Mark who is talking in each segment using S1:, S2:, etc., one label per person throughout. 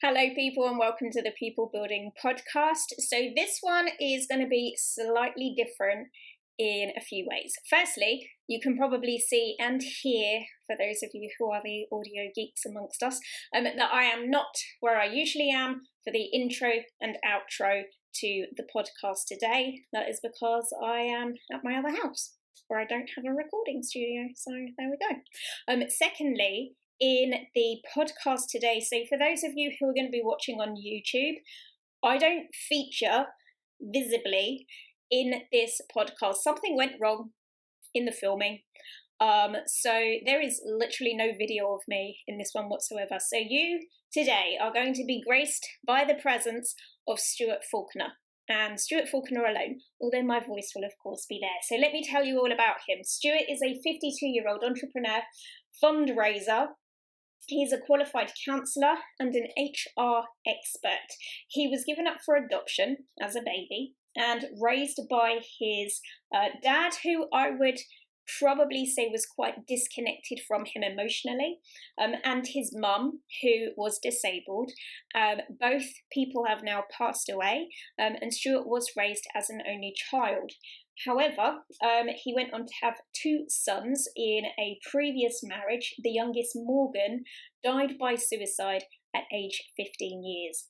S1: Hello, people, and welcome to the People Building Podcast. So, this one is going to be slightly different in a few ways. Firstly, you can probably see and hear, for those of you who are the audio geeks amongst us, that I am not where I usually am for the intro and outro to the podcast today. That is because I am at my other house where I don't have a recording studio. So, there we go. Secondly, in the podcast today, so for those of you who are going to be watching on YouTube, I don't feature visibly in this podcast. Something went wrong in the filming. So there is literally no video of me in this one whatsoever. So you today are going to be graced by the presence of Stuart Falconer. And Stuart Falconer alone, although my voice will of course be there. So let me tell you all about him. Stuart is a 52-year-old entrepreneur, fundraiser. He's a qualified counsellor and an HR expert. He was given up for adoption as a baby and raised by his dad, who I would probably say was quite disconnected from him emotionally, and his mum, who was disabled. Both people have now passed away, and Stuart was raised as an only child. However, he went on to have two sons in a previous marriage. The youngest, Morgan, died by suicide at age 15 years.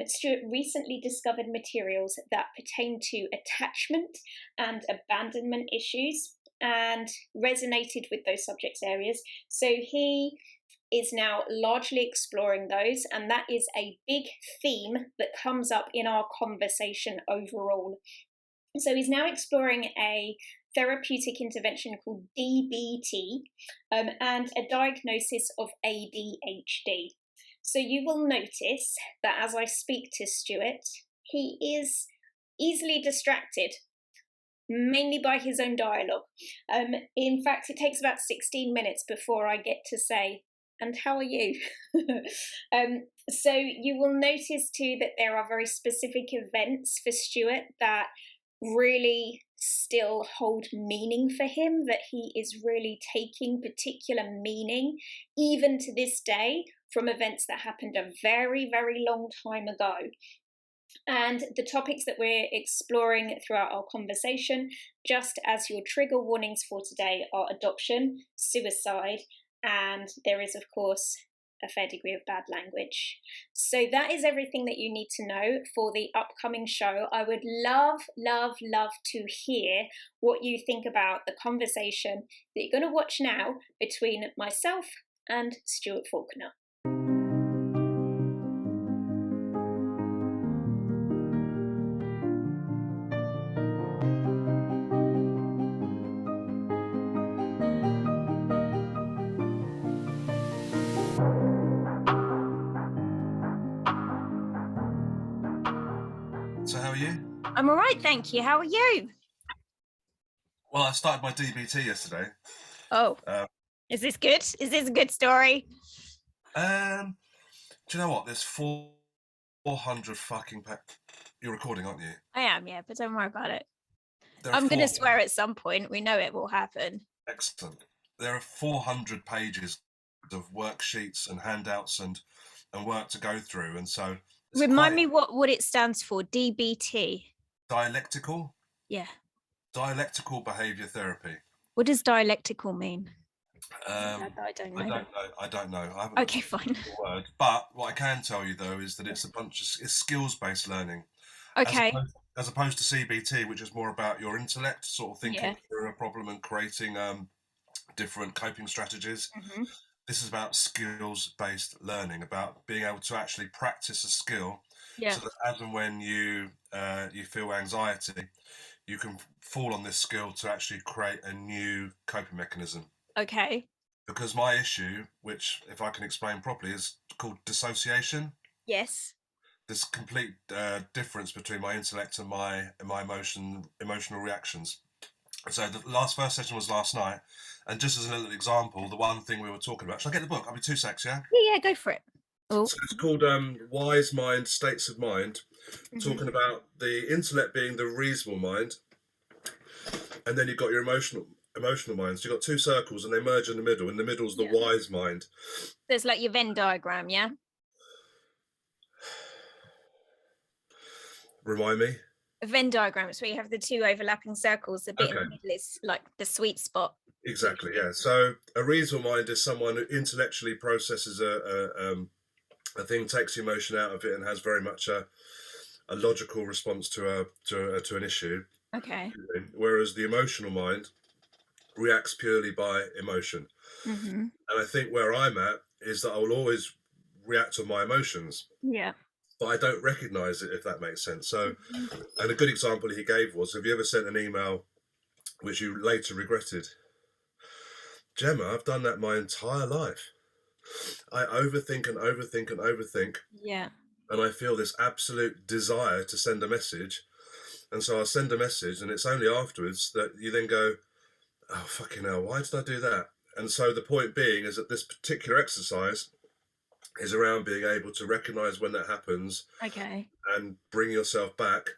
S1: Stuart recently discovered materials that pertain to attachment and abandonment issues and resonated with those subject areas. So he is now largely exploring those, and that is a big theme that comes up in our conversation overall. So he's now exploring a therapeutic intervention called DBT and a diagnosis of ADHD. So you will notice that as I speak to Stuart, he is easily distracted, mainly by his own dialogue. In fact, it takes about 16 minutes before I get to say, "And how are you?" So you will notice too that there are very specific events for Stuart that really still hold meaning for him, that he is really taking particular meaning, even to this day, from events that happened a very, very long time ago. And the topics that we're exploring throughout our conversation, just as your trigger warnings for today, are adoption, suicide, and there is, of course, a fair degree of bad language. So that is everything that you need to know for the upcoming show. I would love, love, love to hear what you think about the conversation that you're going to watch now between myself and Stuart Falconer.
S2: So how are you?
S3: I'm all right, thank you. How are you?
S2: Well, I started my DBT yesterday.
S3: Oh, is this good? Is this a good story?
S2: Do you know what? There's 400 fucking You're recording, aren't you?
S3: I am, yeah, but don't worry about it. I'm going to swear at some point. We know it will happen.
S2: Excellent. There are 400 pages of worksheets and handouts and work to go through, and so
S3: remind me what it stands for. DBT.
S2: Dialectical?
S3: Yeah.
S2: Dialectical behaviour therapy.
S3: What does dialectical mean?
S2: I don't know. I don't know. I haven't.
S3: Okay, fine.
S2: Word. But what I can tell you though is that it's it's skills-based learning.
S3: Okay.
S2: As opposed to CBT, which is more about your intellect, sort of thinking through a problem and creating different coping strategies.
S3: Mm-hmm.
S2: This is about skills-based learning, about being able to actually practice a skill, so that as and when you feel anxiety, you can fall on this skill to actually create a new coping mechanism.
S3: Okay.
S2: Because my issue, which if I can explain properly, is called dissociation.
S3: Yes.
S2: This complete difference between my intellect and my emotional reactions. So the first session was last night, and just as a little example, the one thing we were talking about. Shall I get the book? I'll be 2 secs, yeah?
S3: Yeah, go for it. Oh.
S2: So it's called Wise Mind, States of Mind, talking about the intellect being the reasonable mind, and then you've got your emotional mind. So you've got 2 circles, and they merge in the middle. In the middle is the wise mind.
S3: There's like your Venn diagram, yeah?
S2: Remind me.
S3: A Venn diagram, where you have the two overlapping circles. The bit in the middle is like the sweet spot.
S2: Exactly, yeah. So a reasonable mind is someone who intellectually processes a thing, takes the emotion out of it, and has very much a logical response to an issue.
S3: Okay.
S2: Whereas the emotional mind reacts purely by emotion.
S3: Mm-hmm.
S2: And I think where I'm at is that I will always react on my emotions.
S3: Yeah.
S2: But I don't recognize it, if that makes sense. So, and a good example he gave was, have you ever sent an email which you later regretted? Gemma, I've done that my entire life. I overthink and overthink and overthink.
S3: Yeah.
S2: And I feel this absolute desire to send a message. And so I'll send a message, and it's only afterwards that you then go, oh, fucking hell, why did I do that? And so the point being is that this particular exercise is around being able to recognize when that happens.
S3: Okay.
S2: And bring yourself back,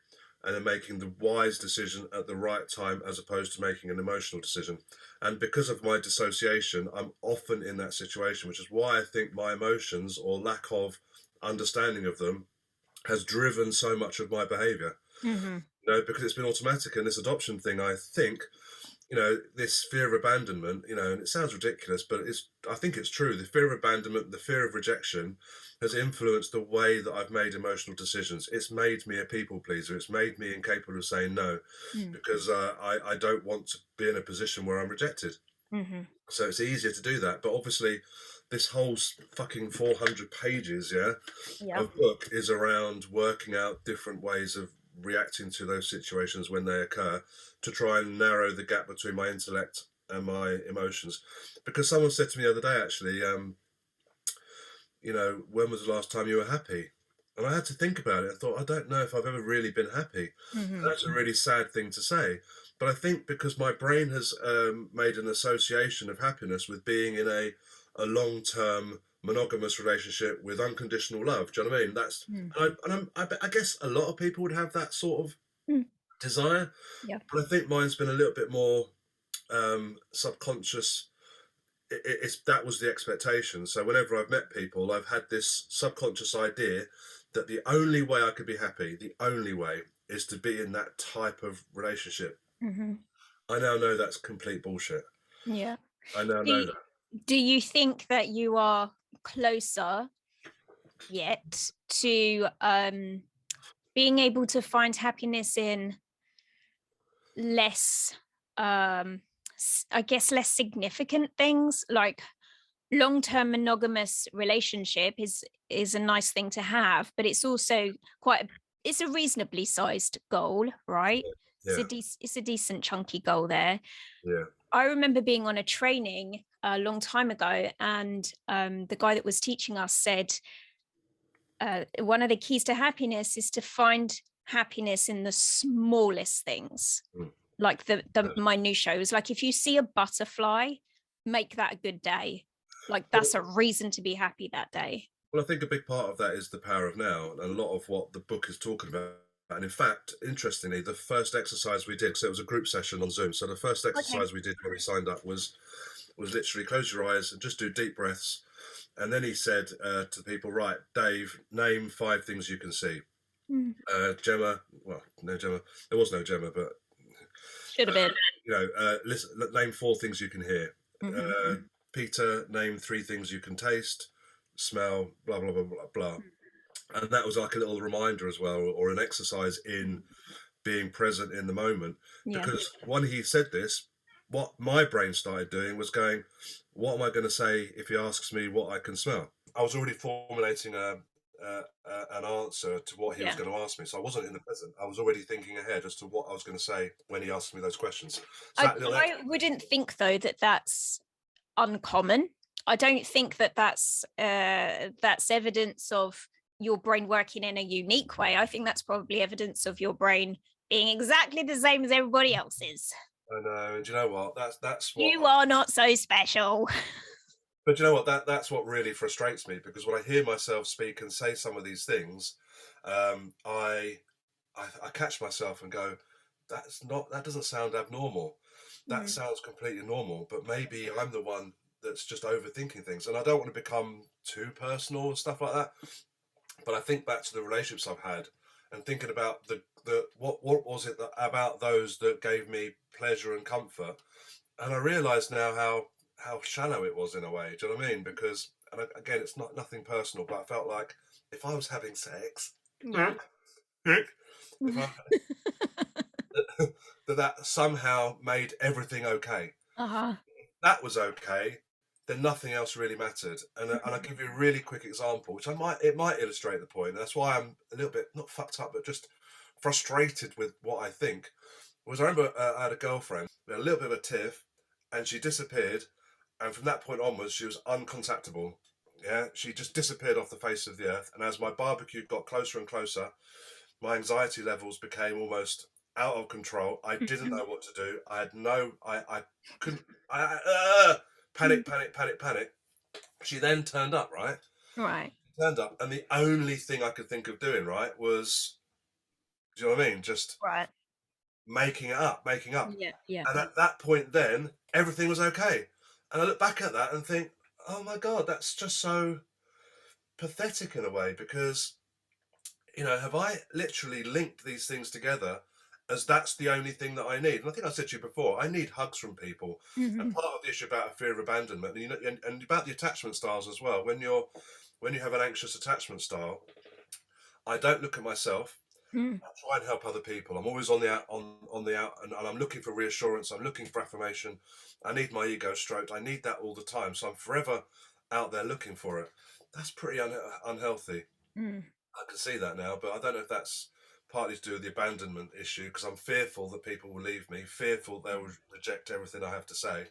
S2: and then making the wise decision at the right time, as opposed to making an emotional decision. And because of my dissociation, I'm often in that situation, which is why I think my emotions, or lack of understanding of them, has driven so much of my behavior.
S3: Mm-hmm.
S2: You know, because it's been automatic. And this adoption thing, I think, you know, this fear of abandonment, you know, and it sounds ridiculous, but I think it's true. The fear of abandonment, the fear of rejection has influenced the way that I've made emotional decisions. It's made me a people pleaser. It's made me incapable of saying no, because I don't want to be in a position where I'm rejected.
S3: Mm-hmm.
S2: So it's easier to do that. But obviously, this whole fucking 400 pages, of book is around working out different ways of reacting to those situations when they occur, to try and narrow the gap between my intellect and my emotions. Because someone said to me the other day, actually, you know, when was the last time you were happy? And I had to think about it. I thought, I don't know if I've ever really been happy.
S3: Mm-hmm.
S2: That's a really sad thing to say. But I think because my brain has made an association of happiness with being in a long-term monogamous relationship with unconditional love. Do you know what I mean? That's I guess a lot of people would have that sort of desire.
S3: Yeah.
S2: But I think mine's been a little bit more subconscious. That was the expectation. So whenever I've met people, I've had this subconscious idea that the only way I could be happy, the only way, is to be in that type of relationship.
S3: Mm-hmm.
S2: I now know that's complete bullshit.
S3: Yeah.
S2: I now know that.
S3: Do you think that you are closer yet to being able to find happiness in less, I guess, less significant things? Like long-term monogamous relationship is a nice thing to have, but it's also it's a reasonably sized goal, right?
S2: Yeah.
S3: It's a decent chunky goal there.
S2: Yeah.
S3: I remember being on a training a long time ago, and the guy that was teaching us said one of the keys to happiness is to find happiness in the smallest things, like the minutiae. It was like, if you see a butterfly, make that a good day. Like, that's a reason to be happy that day.
S2: Well, I think a big part of that is the power of now, and a lot of what the book is talking about. And in fact, interestingly, the first exercise we did, so it was a group session on Zoom. So the first exercise we did when we signed up was literally close your eyes and just do deep breaths. And then he said to people, right, Dave, name 5 things you can see. Gemma, well, no Gemma, there was no Gemma, but
S3: should have been.
S2: You know, listen, name 4 things you can hear. Peter, name 3 things you can taste, smell, blah blah blah blah blah. And that was like a little reminder as well, or an exercise in being present in the moment. Because when he said this, what my brain started doing was going, what am I going to say if he asks me what I can smell? I was already formulating an answer to what he was going to ask me. So I wasn't in the present. I was already thinking ahead as to what I was going to say when he asked me those questions. So
S3: I wouldn't think, though, that that's uncommon. I don't think that that's evidence of your brain working in a unique way. I think that's probably evidence of your brain being exactly the same as everybody else's.
S2: I know, and do you know what? That's what
S3: you are not so special.
S2: But you know what? That's what really frustrates me, because when I hear myself speak and say some of these things, I catch myself and go, that doesn't sound abnormal. That sounds completely normal. But maybe I'm the one that's just overthinking things, and I don't want to become too personal and stuff like that. But I think back to the relationships I've had, and thinking about the what was it about those that gave me pleasure and comfort. And I realise now how shallow it was in a way. Do you know what I mean? Because, and again, it's not nothing personal, but I felt like if I was having sex,
S3: Yeah.
S2: if I that somehow made everything okay.
S3: Uh-huh.
S2: That was okay, then nothing else really mattered. And I'll give you a really quick example, which it might illustrate the point. That's why I'm a little bit not fucked up, but just frustrated with what I think. Was I remember I had a girlfriend, we had a little bit of a tiff, and she disappeared. And from that point onwards, she was uncontactable. Yeah, she just disappeared off the face of the earth. And as my barbecue got closer and closer, my anxiety levels became almost out of control. I didn't know what to do. I had I couldn't, panic, panic, panic, panic. She then turned up, right?
S3: Right.
S2: Turned up, and the only thing I could think of doing, right, was, do you know what I mean? Just
S3: Right.
S2: making it up, making up.
S3: Yeah. Yeah.
S2: And at that point, then everything was okay. And I look back at that and think, oh my God, that's just so pathetic in a way, because, you know, have I literally linked these things together as that's the only thing that I need? And I think I said to you before, I need hugs from people. And part of the issue about a fear of abandonment, and, you know, and about the attachment styles as well. When you have an anxious attachment style, I don't look at myself. I try and help other people. I'm always on the out, and I'm looking for reassurance. I'm looking for affirmation. I need my ego stroked. I need that all the time. So I'm forever out there looking for it. That's pretty unhealthy. I can see that now, but I don't know if that's partly to do with the abandonment issue, because I'm fearful that people will leave me, fearful they will reject everything I have to say.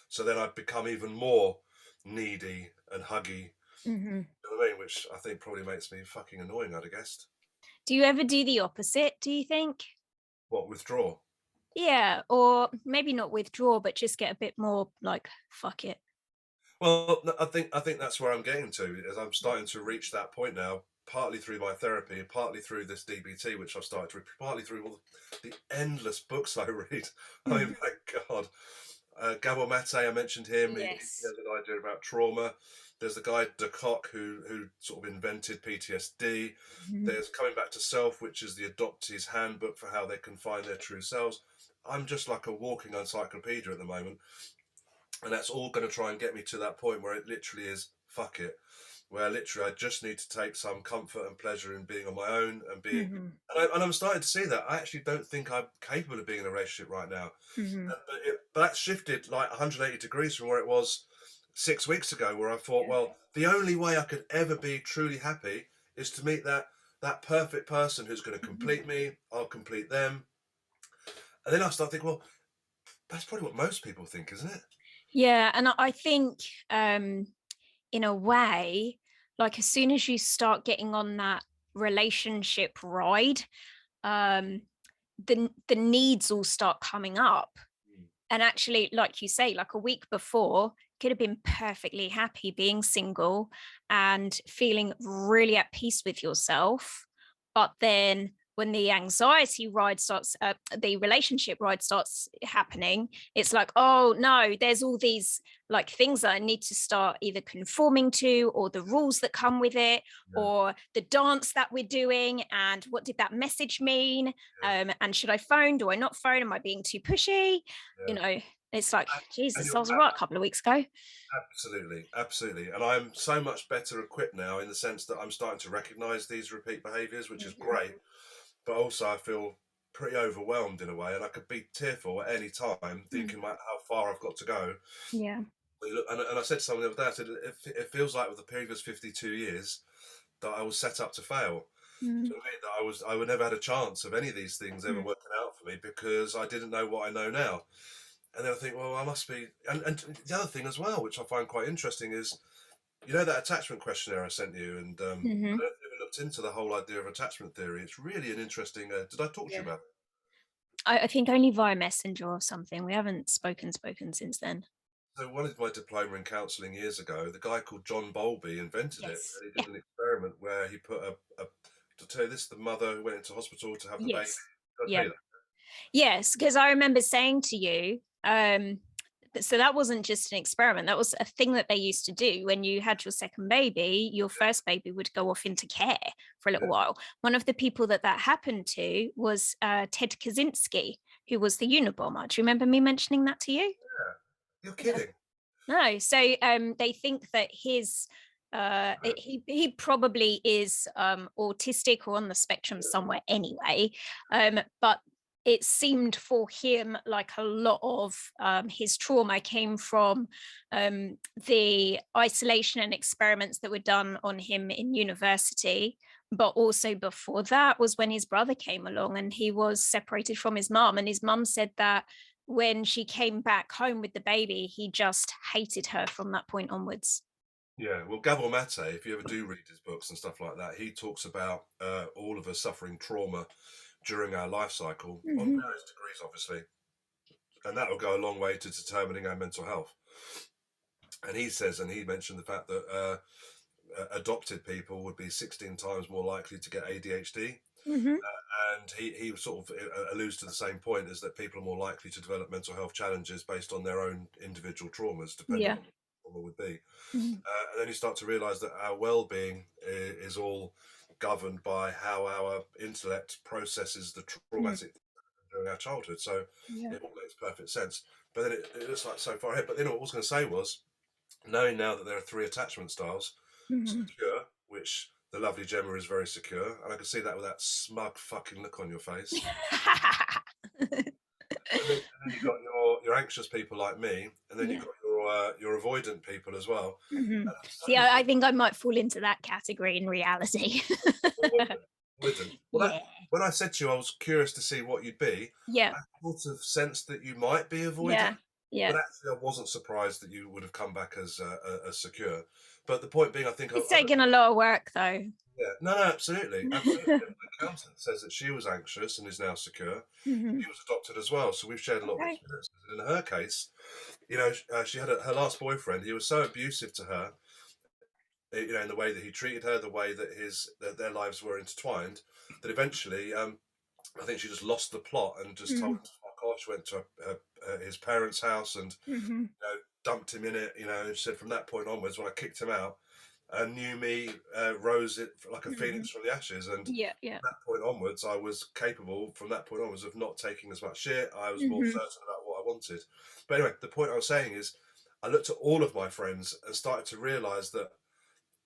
S2: So then I become even more needy and huggy. You know what I mean? Which I think probably makes me fucking annoying, I'd have guessed.
S3: Do you ever do the opposite, do you think?
S2: What, withdraw?
S3: Yeah, or maybe not withdraw, but just get a bit more like, fuck it.
S2: Well, I think that's where I'm getting to, as I'm starting to reach that point now, partly through my therapy, partly through this DBT, which I've started to read, partly through all the endless books I read. I mean, my God. Gabor Mate, I mentioned him. He
S3: Yes.
S2: has an idea about trauma. There's the guy de Kock who sort of invented PTSD. There's Coming Back to Self, which is the adoptee's handbook for how they can find their true selves. I'm just like a walking encyclopedia at the moment, and that's all going to try and get me to that point where it literally is fuck it, where literally I just need to take some comfort and pleasure in being on my own and being. And I'm starting to see that I actually don't think I'm capable of being in a relationship right now. But that shifted like 180 degrees from where it was 6 weeks ago, where I thought, well, the only way I could ever be truly happy is to meet that perfect person who's going to complete me. I'll complete them. And then I start thinking, well, that's probably what most people think, isn't it?
S3: Yeah, and I think in a way, like as soon as you start getting on that relationship ride, the needs all start coming up. And actually, like you say, like a week before, could have been perfectly happy being single and feeling really at peace with yourself. But then when the anxiety ride starts, the relationship ride starts happening, it's like, oh no, there's all these like things that I need to start either conforming to, or the rules that come with it, or the dance that we're doing, and what did that message mean? And should I phone? Do I not phone? Am I being too pushy? You know, it's like, Jesus, I was right a couple of weeks ago.
S2: Absolutely, absolutely. And I'm so much better equipped now in the sense that I'm starting to recognize these repeat behaviors, which is great. But also I feel pretty overwhelmed in a way, and I could be tearful at any time, thinking about how far I've got to go.
S3: Yeah.
S2: And I said to someone the other day, I said, it feels like with the previous 52 years that I was set up to fail. So I mean, that I would never had a chance of any of these things ever working out for me, because I didn't know what I know now. And then I think, well, I must be. And the other thing as well, which I find quite interesting, is, you know, that attachment questionnaire I sent you, and I don't know if you ever looked into the whole idea of attachment theory. It's really an interesting. Did I talk to you about it?
S3: I think only via Messenger or something. We haven't spoken since then.
S2: So one of my diploma in counselling years ago, the guy called John Bowlby invented it. And he did an experiment where he put to tell you this, the mother who went into hospital to have the baby.
S3: Yeah. Yes, because I remember saying to you, so that wasn't just an experiment. That was a thing that they used to do when you had your second baby. Your first baby would go off into care for a little while. One of the people that happened to was Ted Kaczynski, who was the Unabomber. Do you remember me mentioning that to you?
S2: Yeah, you're kidding.
S3: No, so they think that he probably is autistic or on the spectrum somewhere anyway, but it seemed for him like a lot of his trauma came from the isolation and experiments that were done on him in university. But also before that was when his brother came along and he was separated from his mum, and his mum said that when she came back home with the baby, he just hated her from that point onwards.
S2: Yeah, well, Gabor Mate, if you ever do read his books and stuff like that, he talks about all of us suffering trauma during our life cycle on various degrees, obviously, and that will go a long way to determining our mental health. And he says, and he mentioned the fact that adopted people would be 16 times more likely to get ADHD. And he sort of alludes to the same point, is that people are more likely to develop mental health challenges based on their own individual traumas, depending on what the trauma would be. And then you start to realise that our well-being is all governed by how our intellect processes the traumatic during our childhood. So it all makes perfect sense. But then it looks like so far ahead. But then what I was going to say was, knowing now that there are 3 attachment styles, secure, which the lovely Gemma is very secure, and I can see that with that smug fucking look on your face. and then you've got your anxious people like me, and then you've got your avoidant people as well.
S3: See, I think I might fall into that category in reality.
S2: Well, when I said to you I was curious to see what you'd be,
S3: I
S2: sort of sensed that you might be avoidant. But actually, I wasn't surprised that you would have come back as secure. But the point being, I think
S3: it's taken a lot of work, though.
S2: Yeah, no, absolutely. My accountant says that she was anxious and is now secure. She was adopted as well, so we've shared a lot of experiences. And in her case, you know, she had her last boyfriend. He was so abusive to her, you know, in the way that he treated her, the way that their lives were intertwined, that eventually, I think she just lost the plot and just told him to fuck off. She went to his parents' house and you know, dumped him in it. You know, and she said from that point onwards, when I kicked him out, and new me rose it like a phoenix from the ashes. And from that point onwards, I was capable, from that point onwards, of not taking as much shit. I was more certain about what I wanted. But anyway, the point I was saying is, I looked at all of my friends and started to realise that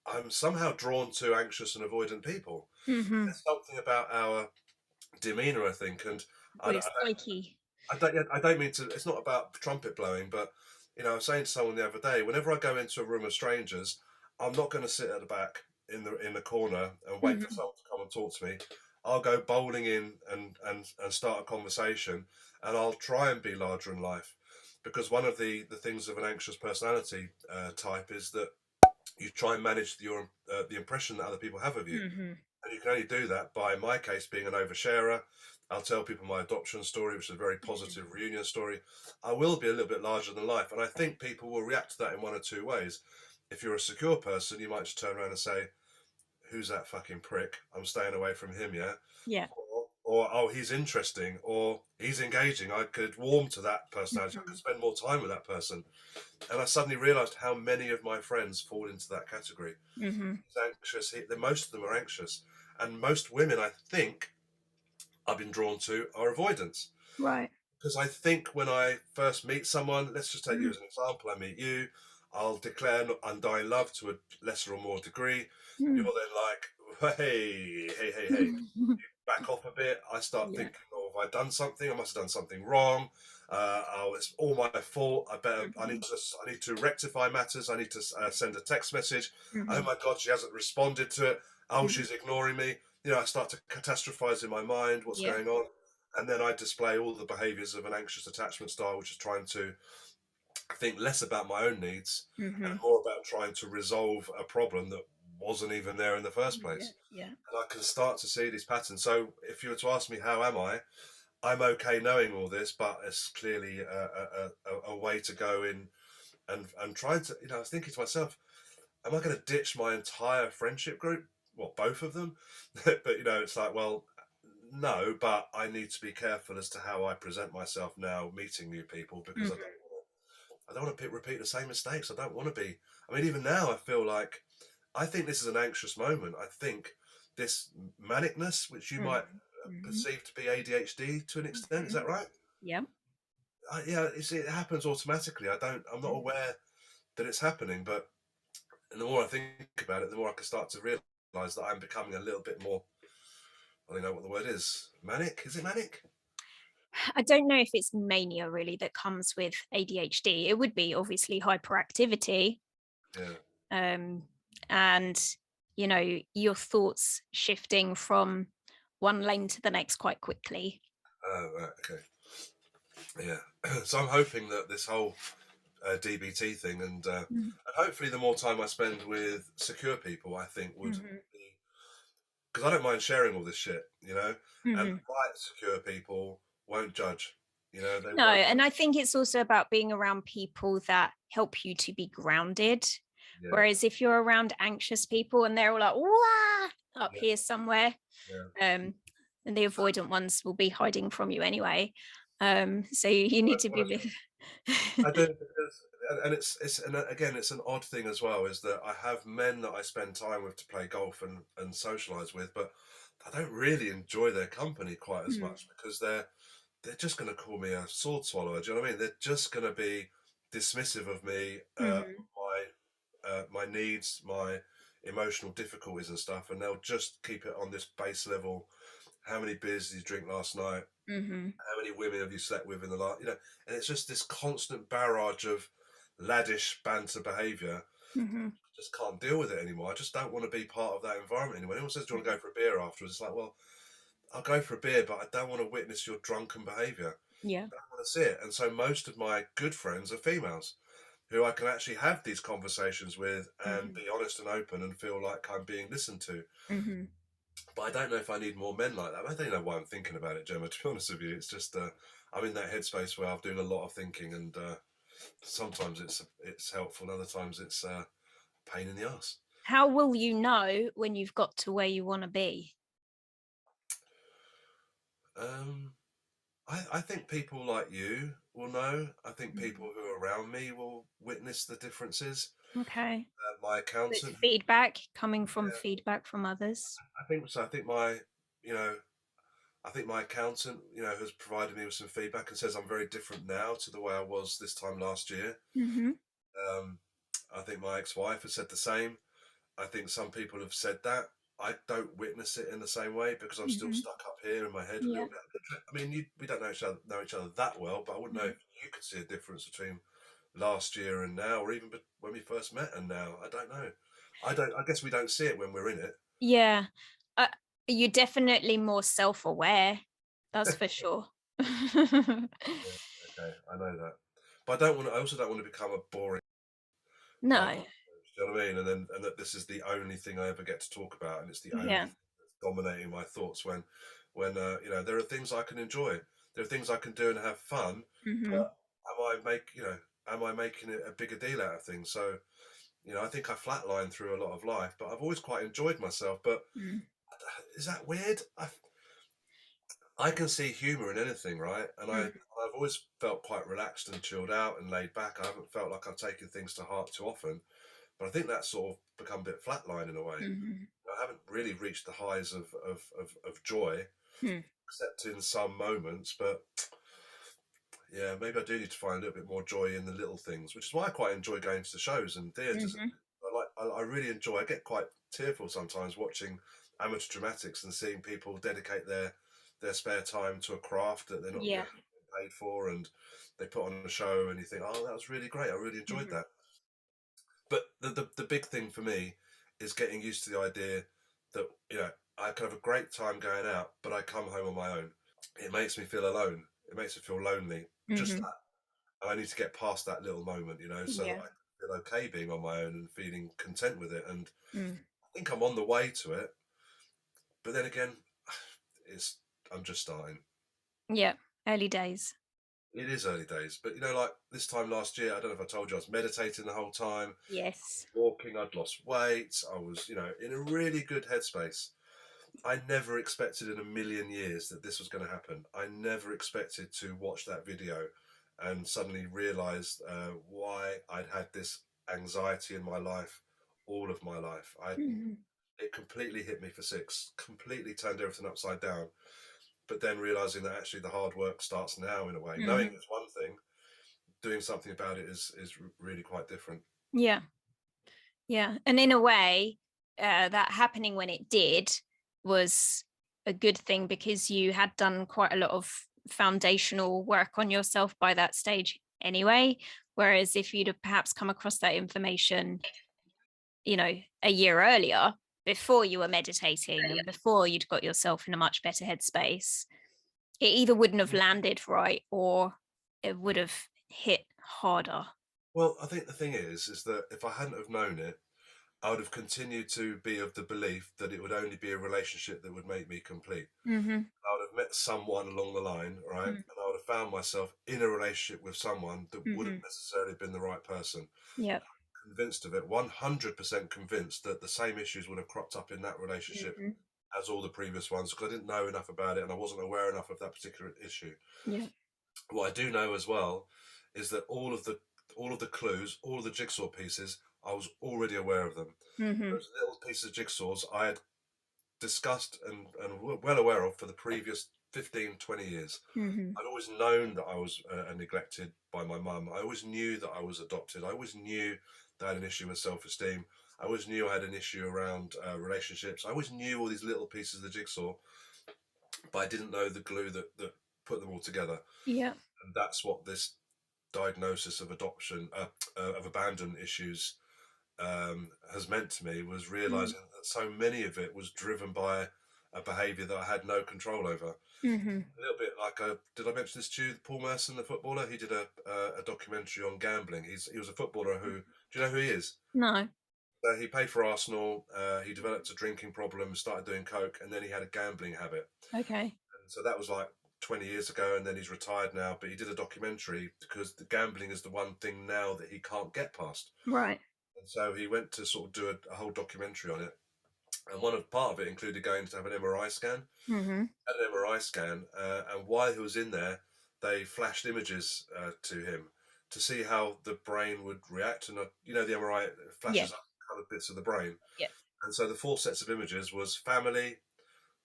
S2: I'm somehow drawn to anxious and avoidant people. There's something about our demeanour, I think, and I don't mean to. It's not about trumpet blowing, but you know, I was saying to someone the other day, whenever I go into a room of strangers, I'm not going to sit at the back in the corner and wait for someone to come and talk to me. I'll go bowling in and start a conversation, and I'll try and be larger in life, because one of the things of an anxious personality type is that you try and manage the impression that other people have of you, and you can only do that by, in my case, being an oversharer. I'll tell people my adoption story, which is a very positive reunion story. I will be a little bit larger than life, and I think people will react to that in one or two ways. If you're a secure person, you might just turn around and say, "Who's that fucking prick? I'm staying away from him."
S3: Yeah.
S2: Or oh, he's interesting, or he's engaging. I could warm to that personality. I could spend more time with that person. And I suddenly realised how many of my friends fall into that category. He's anxious. Most of them are anxious, and most women, I think, I've been drawn to are avoidance.
S3: Right.
S2: Because I think when I first meet someone, let's just take you as an example. I meet you. I'll declare undying love to a lesser or more degree. You're then like, hey, back off a bit. I start thinking, oh, have I done something? I must have done something wrong. Oh, it's all my fault. I need to rectify matters. I need to send a text message. Oh my God, she hasn't responded to it. Oh, she's ignoring me. You know, I start to catastrophize in my mind what's going on. And then I display all the behaviors of an anxious attachment style, which is trying to think less about my own needs and more about trying to resolve a problem that wasn't even there in the first place. And I can start to see these patterns. So if you were to ask me, how am I? I'm okay knowing all this, but it's clearly a way to go in and trying to, you know, I was thinking to myself, am I going to ditch my entire friendship group? Well, both of them. But, you know, it's like, well, no, but I need to be careful as to how I present myself now meeting new people, because I don't want to repeat the same mistakes. I don't want to be. I mean, even now, I feel like, I think this is an anxious moment. I think this manicness, which you might
S3: Mm-hmm.
S2: perceive to be ADHD to an extent. Is
S3: Mm-hmm.
S2: that right?
S3: Yeah.
S2: Yeah, it happens automatically. I'm not aware that it's happening, but and the more I think about it, the more I can start to realise that I'm becoming a little bit more. I don't know what the word is. Manic? Is it manic?
S3: I don't know if it's mania really that comes with ADHD. It would be obviously hyperactivity,
S2: Yeah.
S3: and your thoughts shifting from one lane to the next quite quickly.
S2: Oh, right, okay. Yeah. So I'm hoping that this whole DBT thing and hopefully the more time I spend with secure people, I think would
S3: Mm-hmm.
S2: be, because I don't mind sharing all this shit, you know, and
S3: Mm-hmm.
S2: the right secure people won't judge, you know, they
S3: No,
S2: won't.
S3: and I think it's also about being around people that help you to be grounded.
S2: Yeah,
S3: Whereas if you're around anxious people and they're all like, "Wah!" up
S2: yeah,
S3: here somewhere,
S2: yeah.
S3: and the avoidant ones will be hiding from you anyway. So you need to be
S2: Well,
S3: with.
S2: I do because, and and again, it's an odd thing as well, is that I have men that I spend time with to play golf and socialise with, but I don't really enjoy their company quite as
S3: Mm,
S2: much because they're just going to call me a sword swallower. Do you know what I mean? They're just going to be dismissive of me,
S3: mhm,
S2: my needs, my emotional difficulties and stuff, and they'll just keep it on this base level. How many beers did you drink last night?
S3: mhm,
S2: How many women have you slept with in the last? You know, and it's just this constant barrage of laddish banter behaviour.
S3: mhm,
S2: Just can't deal with it anymore. I just don't want to be part of that environment anymore. Anyone says, "Do you want to go for a beer afterwards?" It's like, well, I'll go for a beer, but I don't want to witness your drunken behaviour.
S3: yeah.
S2: I don't want to see it. And so most of my good friends are females who I can actually have these conversations with and
S3: Mhm,
S2: be honest and open and feel like I'm being listened to.
S3: mhm.
S2: But I don't know if I need more men like that. I don't know why I'm thinking about it, Gemma, to be honest with you. It's just I'm in that headspace where I'm doing a lot of thinking, and sometimes it's helpful, and other times it's a pain in the ass.
S3: How will you know when you've got to where you want to be?
S2: Um, I think people like you will know. I think people
S3: Mhm.
S2: who are around me will witness the differences.
S3: Okay.
S2: My
S3: It's
S2: accountant,
S3: feedback coming from
S2: yeah,
S3: feedback from others.
S2: I think so. I think my, you know, I think my accountant, has provided me with some feedback and says I'm very different now to the way I was this time last year.
S3: Hmm.
S2: Um, I think my ex-wife has said the same. I think some people have said that. I don't witness it in the same way because I'm still
S3: Hmm.
S2: stuck up here in my head a
S3: Yeah.
S2: little bit. I mean, we don't know each other that well, but I wouldn't know
S3: Mhm.
S2: if you could see a difference between last year and now, or even when we first met and now. I don't know. I don't. I guess we don't see it when we're in it.
S3: Yeah. Uh, you're definitely more self-aware. That's for sure.
S2: Yeah, okay, I know that, but I don't want. I also don't want to become a boring partner.
S3: No.
S2: Do you know what I mean? And that this is the only thing I ever get to talk about, and it's the only
S3: Yeah.
S2: thing that's dominating my thoughts. When there are things I can enjoy, there are things I can do and have fun.
S3: Hmm.
S2: But am I making it a bigger deal out of things? So I think I flatlined through a lot of life, but I've always quite enjoyed myself. But
S3: Mm.
S2: is that weird? I can see humour in anything, right? And
S3: Mm.
S2: I've always felt quite relaxed and chilled out and laid back. I haven't felt like I've taken things to heart too often. But I think that's sort of become a bit flatline in a way.
S3: Mhm.
S2: I haven't really reached the highs of joy,
S3: Mm.
S2: except in some moments. But yeah, maybe I do need to find a little bit more joy in the little things, which is why I quite enjoy going to the shows and theatres.
S3: Mhm.
S2: I really enjoy. I get quite tearful sometimes watching amateur dramatics and seeing people dedicate their spare time to a craft that they're not
S3: Yeah.
S2: getting paid for, and they put on a show, and you think, oh, that was really great. I really enjoyed
S3: Mhm.
S2: that. But the big thing for me is getting used to the idea that I can have a great time going out, but I come home on my own. It makes me feel alone. It makes me feel lonely. Just
S3: Mhm.
S2: that. I need to get past that little moment, so that
S3: Yeah.
S2: I feel okay being on my own and feeling content with it. And
S3: Mm.
S2: I think I'm on the way to it. But then again, it's I'm just starting.
S3: Yeah. Early days.
S2: It is early days, but like this time last year, I don't know if I told you, I was meditating the whole time,
S3: Yes.
S2: walking. I'd lost weight. I was, in a really good headspace. I never expected in a million years that this was going to happen. I never expected to watch that video and suddenly realize why I'd had this anxiety in my life all of my life.
S3: Mhm.
S2: it completely hit me for six, completely turned everything upside down. But then realizing that actually the hard work starts now in a way. Knowing it's one thing, doing something about it is really quite different.
S3: Yeah. Yeah. And in a way, that happening when it did was a good thing, because you had done quite a lot of foundational work on yourself by that stage anyway. Whereas if you'd have perhaps come across that information, you know, a year earlier, before you were meditating and before you'd got yourself in a much better headspace, it either wouldn't have landed right, or it would have hit harder.
S2: Well, I think the thing is that if I hadn't have known it, I would have continued to be of the belief that it would only be a relationship that would make me complete.
S3: Mm-hmm.
S2: I would have met someone along the line, right? And I would have found myself in a relationship with someone that wouldn't necessarily been the right person.
S3: Yeah.
S2: Convinced of it, 100% convinced that the same issues would have cropped up in that relationship as all the previous ones, because I didn't know enough about it and I wasn't aware enough of that particular issue.
S3: Yeah.
S2: What I do know as well is that all of the clues, all of the jigsaw pieces, I was already aware of them. Those little pieces of jigsaws I had discussed and well aware of for the previous 15, 20 years. I'd always known that I was neglected by my mum. I always knew that I was adopted. I always knew that I had an issue with self-esteem. I always knew I had an issue around relationships. I always knew all these little pieces of the jigsaw, but I didn't know the glue that put them all together.
S3: Yeah.
S2: And that's what this diagnosis of adoption, of abandonment issues, has meant to me, was realizing that so many of it was driven by a behaviour that I had no control over. A little bit like, did I mention this to you? Paul Merson, the footballer, he did a documentary on gambling. He was a footballer who, do you know who he is?
S3: No.
S2: He played for Arsenal. He developed a drinking problem, started doing coke, and then he had a gambling habit.
S3: Okay.
S2: And so that was like 20 years ago, and then he's retired now. But he did a documentary because the gambling is the one thing now that he can't get past.
S3: Right.
S2: And so he went to sort of do a whole documentary on it. And part of it included going to have an MRI scan. Had an MRI scan, and while he was in there, they flashed images to him to see how the brain would react. And you know, the MRI flashes up coloured bits of the brain.
S3: Yeah.
S2: And so the 4 sets of images was family,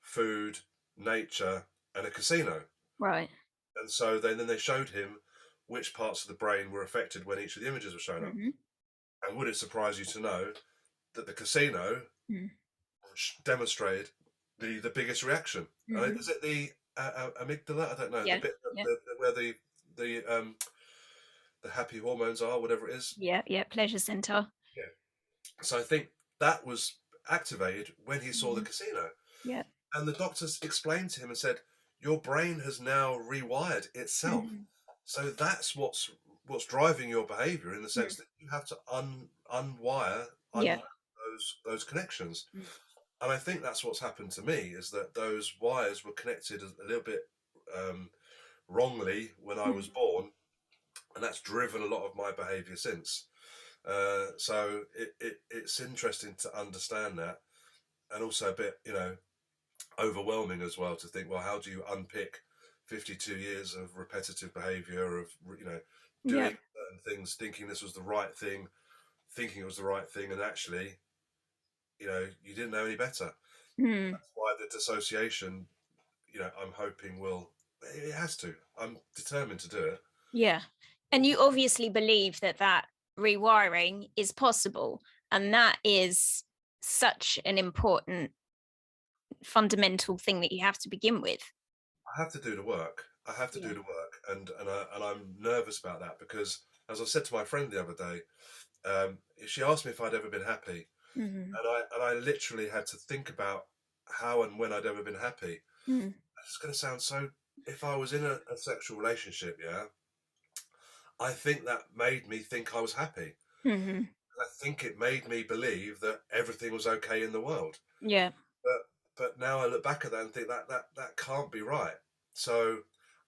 S2: food, nature, and a casino.
S3: Right.
S2: And so then they showed him which parts of the brain were affected when each of the images were shown up. And would it surprise you to know that the casino demonstrated the biggest reaction? Is it the amygdala? I don't know.
S3: Yeah.
S2: The bit where the happy hormones are, whatever it is.
S3: Yeah. Yeah. Pleasure center.
S2: Yeah. So I think that was activated when he saw the casino.
S3: Yeah.
S2: And the doctors explained to him and said, your brain has now rewired itself. So that's what's driving your behavior, in the sense that you have to unwire those connections. And I think that's what's happened to me, is that those wires were connected a little bit wrongly when I was born, and that's driven a lot of my behavior since. So it's interesting to understand that, and also a bit, overwhelming as well, to think, well, how do you unpick 52 years of repetitive behavior, of doing certain things, thinking this was the right thing, thinking it was the right thing, and actually, you didn't know any better. That's why the dissociation, I'm hoping it has to. I'm determined to do it.
S3: Yeah. And you obviously believe that rewiring is possible, and that is such an important fundamental thing that you have to begin with.
S2: I have to do the work. I have to do the work, and I'm nervous about that, because, as I said to my friend the other day, she asked me if I'd ever been happy, and I literally had to think about how and when I'd ever been happy. It's going to sound so. If I was in a sexual relationship, I think that made me think I was happy. I think it made me believe that everything was okay in the world.
S3: Yeah.
S2: But now I look back at that and think that can't be right. So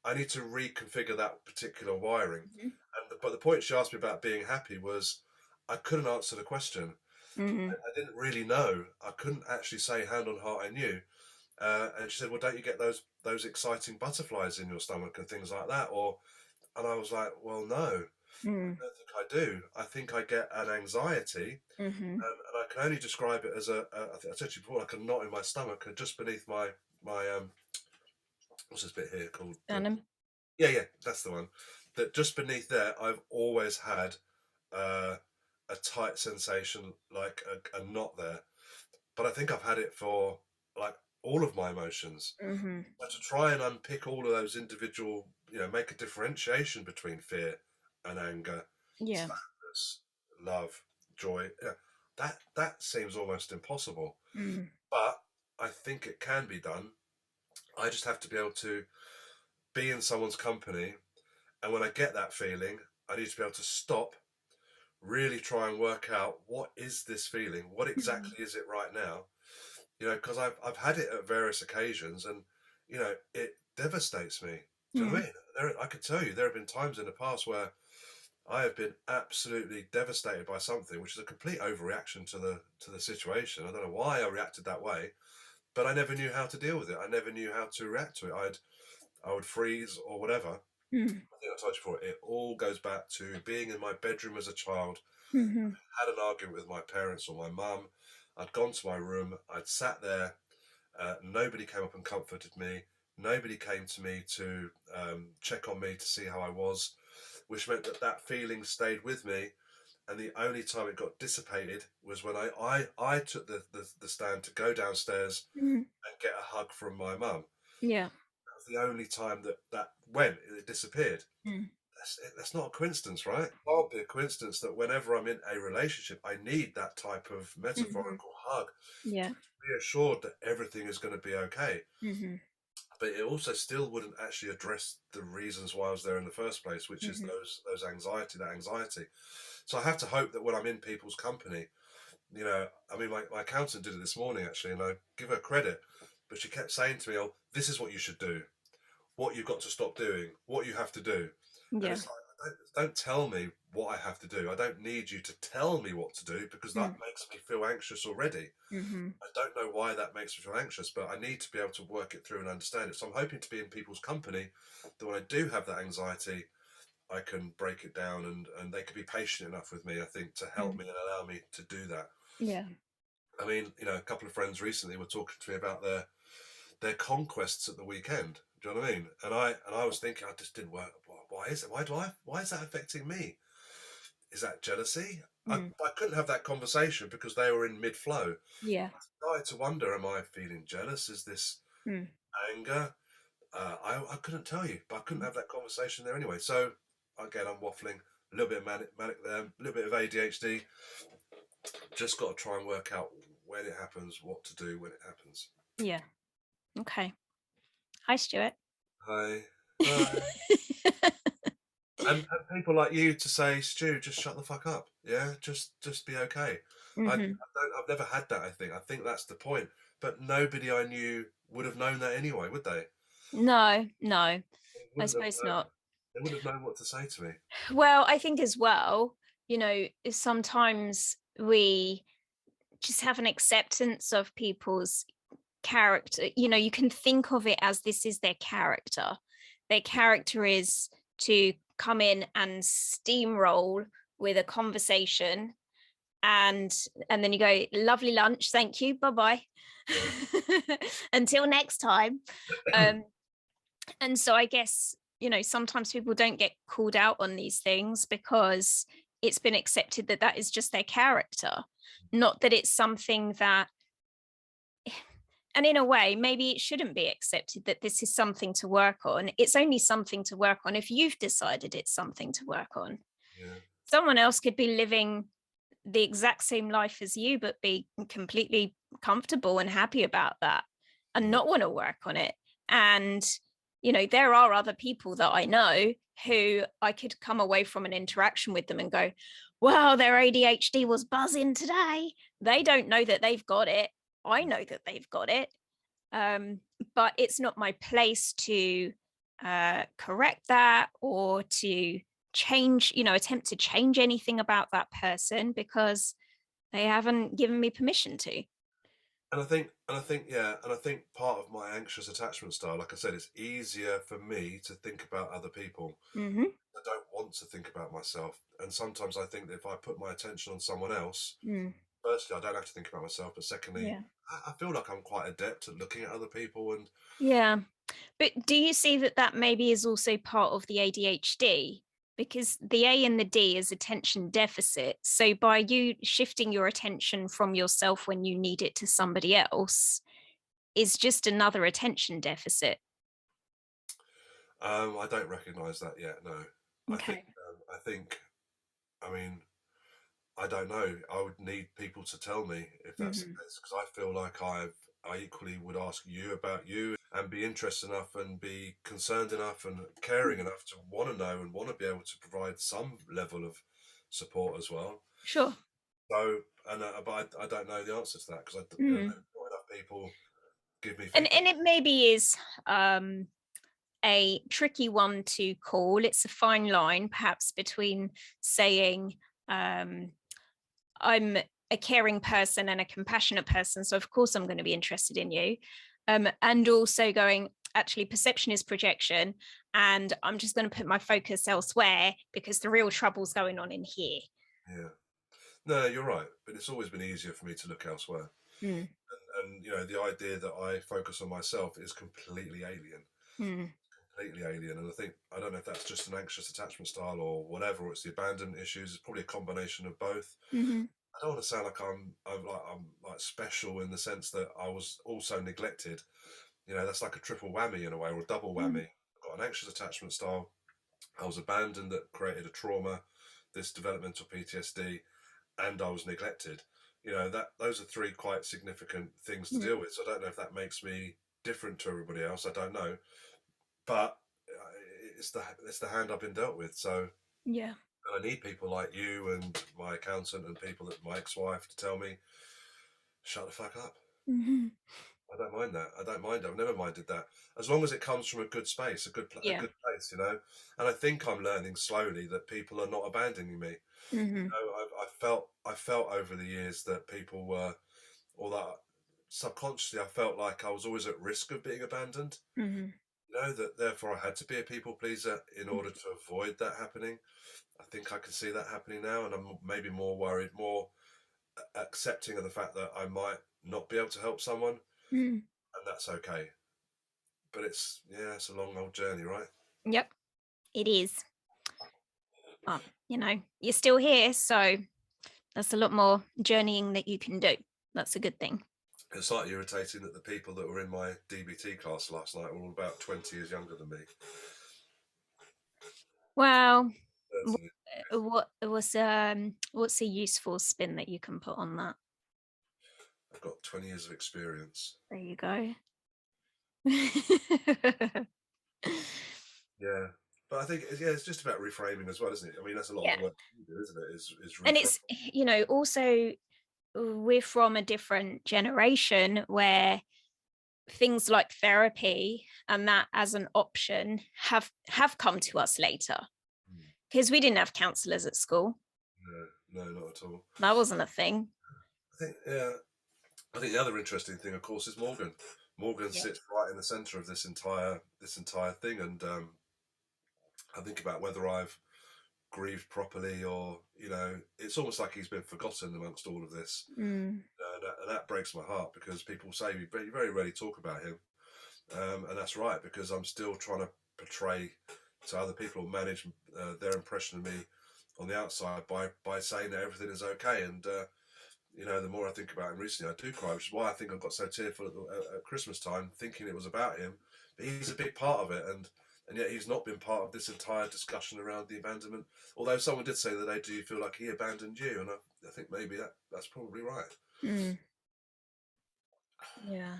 S2: I need to reconfigure that particular wiring. But the point she asked me about being happy was, I couldn't answer the question. I didn't really know. I couldn't actually say hand on heart I knew. And she said, well, don't you get those exciting butterflies in your stomach and things like that? And I was like, well, no. I don't think I do. I think I get an anxiety, and I can only describe it as I think I said to you before, like a knot in my stomach, just beneath my what's this bit here called? Yeah, that's the one. That just beneath there, I've always had uh, a tight sensation, like a knot there. But I think I've had it for like all of my emotions. But to try and unpick all of those individual, make a differentiation between fear and anger, sadness, love, joy, that seems almost impossible. But I think it can be done. I just have to be able to be in someone's company, and when I get that feeling, I need to be able to stop, really try and work out what is this feeling, what exactly is it right now, because I've had it at various occasions, and it devastates me. Do you know what I mean? I could tell you there have been times in the past where I have been absolutely devastated by something, which is a complete overreaction to the situation. I don't know why I reacted that way, but I never knew how to deal with it. I never knew how to react to it. I would freeze or whatever. I think I told you before, it all goes back to being in my bedroom as a child. Had an argument with my parents or my mum. I'd gone to my room. I'd sat there. Nobody came up and comforted me. Nobody came to me to check on me to see how I was, which meant that feeling stayed with me. And the only time it got dissipated was when I took the stand to go downstairs and get a hug from my mum.
S3: Yeah.
S2: That was the only time that went, it disappeared. That's not a coincidence, right? It can't be a coincidence that whenever I'm in a relationship, I need that type of metaphorical hug.
S3: Yeah.
S2: Reassured that everything is going to be okay. But it also still wouldn't actually address the reasons why I was there in the first place, which is that anxiety. So I have to hope that when I'm in people's company, I mean, my accountant did it this morning, actually, and I give her credit, but she kept saying to me, oh, this is what you should do, what you've got to stop doing, what you have to do. And it's like, don't tell me what I have to do. I don't need you to tell me what to do, because that makes me feel anxious already. I don't know why that makes me feel anxious, but I need to be able to work it through and understand it. So I'm hoping to be in people's company that when I do have that anxiety, I can break it down, and they can be patient enough with me, I think, to help me and allow me to do that.
S3: Yeah.
S2: I mean, a couple of friends recently were talking to me about their conquests at the weekend. Do you know what I mean? And I was thinking, I just didn't work. Why is it? Why is that affecting me? Is that jealousy? I couldn't have that conversation because they were in mid-flow.
S3: Yeah.
S2: I started to wonder, am I feeling jealous? Is this anger? I couldn't tell you, but I couldn't have that conversation there anyway. So again, I'm waffling, a little bit of manic there, a little bit of ADHD. Just got to try and work out when it happens, what to do when it happens.
S3: Yeah. Okay. Hi, Stuart.
S2: Hi. And people like you to say, Stu, just shut the fuck up. Yeah, just be okay. I've never had that. I think that's the point. But nobody I knew would have known that anyway, would they?
S3: No, I suppose not.
S2: They wouldn't have known what to say to me.
S3: Well, I think as well, sometimes we just have an acceptance of people's character. You can think of it as this is their character. Their character is to come in and steamroll with a conversation, and then you go, lovely lunch, thank you, bye-bye. Yeah. Until next time. And so I guess, sometimes people don't get called out on these things because it's been accepted that is just their character, not that it's something that, and in a way, maybe it shouldn't be accepted that this is something to work on. It's only something to work on if you've decided it's something to work on. Yeah. Someone else could be living the exact same life as you, but be completely comfortable and happy about that and not want to work on it. And, there are other people that I know who I could come away from an interaction with them and go, wow, their ADHD was buzzing today. They don't know that they've got it. I know that they've got it, but it's not my place to correct that or to change, attempt to change anything about that person because they haven't given me permission to.
S2: I think part of my anxious attachment style, like I said, it's easier for me to think about other people.
S3: Mm-hmm.
S2: I don't want to think about myself, and sometimes I think that if I put my attention on someone else,
S3: Mm.
S2: firstly, I don't have to think about myself, but secondly,
S3: Yeah.
S2: I feel like I'm quite adept at looking at other people. And
S3: Yeah. But do you see that that maybe is also part of the ADHD? Because the A and the D is attention deficit. So by you shifting your attention from yourself when you need it to somebody else is just another attention deficit.
S2: I don't recognise that yet. No,
S3: Okay.
S2: I think, I mean, I don't know. I would need people to tell me if that's the
S3: Mm-hmm.
S2: case, because I feel like I equally would ask you about you and be interested enough and be concerned enough and caring enough to want to know and want to be able to provide some level of support as well.
S3: Sure.
S2: So, but I don't know the answer to that because not
S3: Mm.
S2: enough people give me
S3: And
S2: feedback.
S3: it maybe is a tricky one to call. It's a fine line, perhaps, between saying, I'm a caring person and a compassionate person, so of course I'm going to be interested in you. And also going, actually, perception is projection, and I'm just going to put my focus elsewhere because the real trouble's going on in here.
S2: Yeah. No, you're right. But it's always been easier for me to look elsewhere.
S3: Mm.
S2: And the idea that I focus on myself is completely alien.
S3: Mm.
S2: Completely alien. And I don't know if that's just an anxious attachment style or whatever, or it's the abandonment issues. It's probably a combination of both.
S3: Mm-hmm.
S2: I don't want to sound like I'm like special in the sense that I was also neglected. That's like a triple whammy in a way, or a double
S3: Mm.
S2: whammy. I've got an anxious attachment style. I was abandoned, that created a trauma, this developmental PTSD, and I was neglected. That those are three quite significant things to
S3: Mm.
S2: deal with. So I don't know if that makes me different to everybody else. I don't know, but it's the hand I've been dealt with. So
S3: Yeah.
S2: I need people like you and my accountant and people that my ex-wife to tell me, shut the fuck up.
S3: Mm-hmm.
S2: I don't mind that. I don't mind it. I've never minded that, as long as it comes from a good space, a
S3: Yeah.
S2: good place. And I think I'm learning slowly that people are not abandoning me.
S3: Mm-hmm.
S2: I felt over the years that people were, or that subconsciously I felt like I was always at risk of being abandoned.
S3: Mm-hmm.
S2: That therefore I had to be a people pleaser in order to avoid that happening. I think I can see that happening now, and I'm maybe more worried, more accepting of the fact that I might not be able to help someone,
S3: Mm-hmm.
S2: and that's okay. But it's a long old journey, right?
S3: Yep, it is. But, you're still here, so that's a lot more journeying that you can do. That's a good thing.
S2: It's slightly irritating that the people that were in my DBT class last night were all about 20 years younger than me.
S3: Well,
S2: 30
S3: what's a useful spin that you can put on that?
S2: I've got 20 years of experience.
S3: There you go.
S2: Yeah. But I think, it's just about reframing as well, isn't it? I mean, that's a lot of
S3: Yeah.
S2: the work you do, isn't it? Is
S3: And
S2: reframe.
S3: it's, also we're from a different generation where things like therapy and that as an option have come to us later, because we didn't have counselors at school.
S2: No, no, not at all.
S3: That wasn't a thing.
S2: Yeah. I think the other interesting thing, of course, is Morgan. Morgan
S3: Yeah.
S2: sits right in the centre of this entire thing, and I think about whether I've grieved properly, or it's almost like he's been forgotten amongst all of this.
S3: Mm.
S2: And that breaks my heart, because people say we very, very rarely talk about him, and that's right, because I'm still trying to portray to other people, manage their impression of me on the outside by saying that everything is okay. And the more I think about him recently, I do cry, which is why I think I got so tearful at Christmas time, thinking it was about him. But he's a big part of it, and yet he's not been part of this entire discussion around the abandonment. Although someone did say the other day, "Do you feel like he abandoned you?" And I think maybe that's probably right.
S3: Mm. Yeah.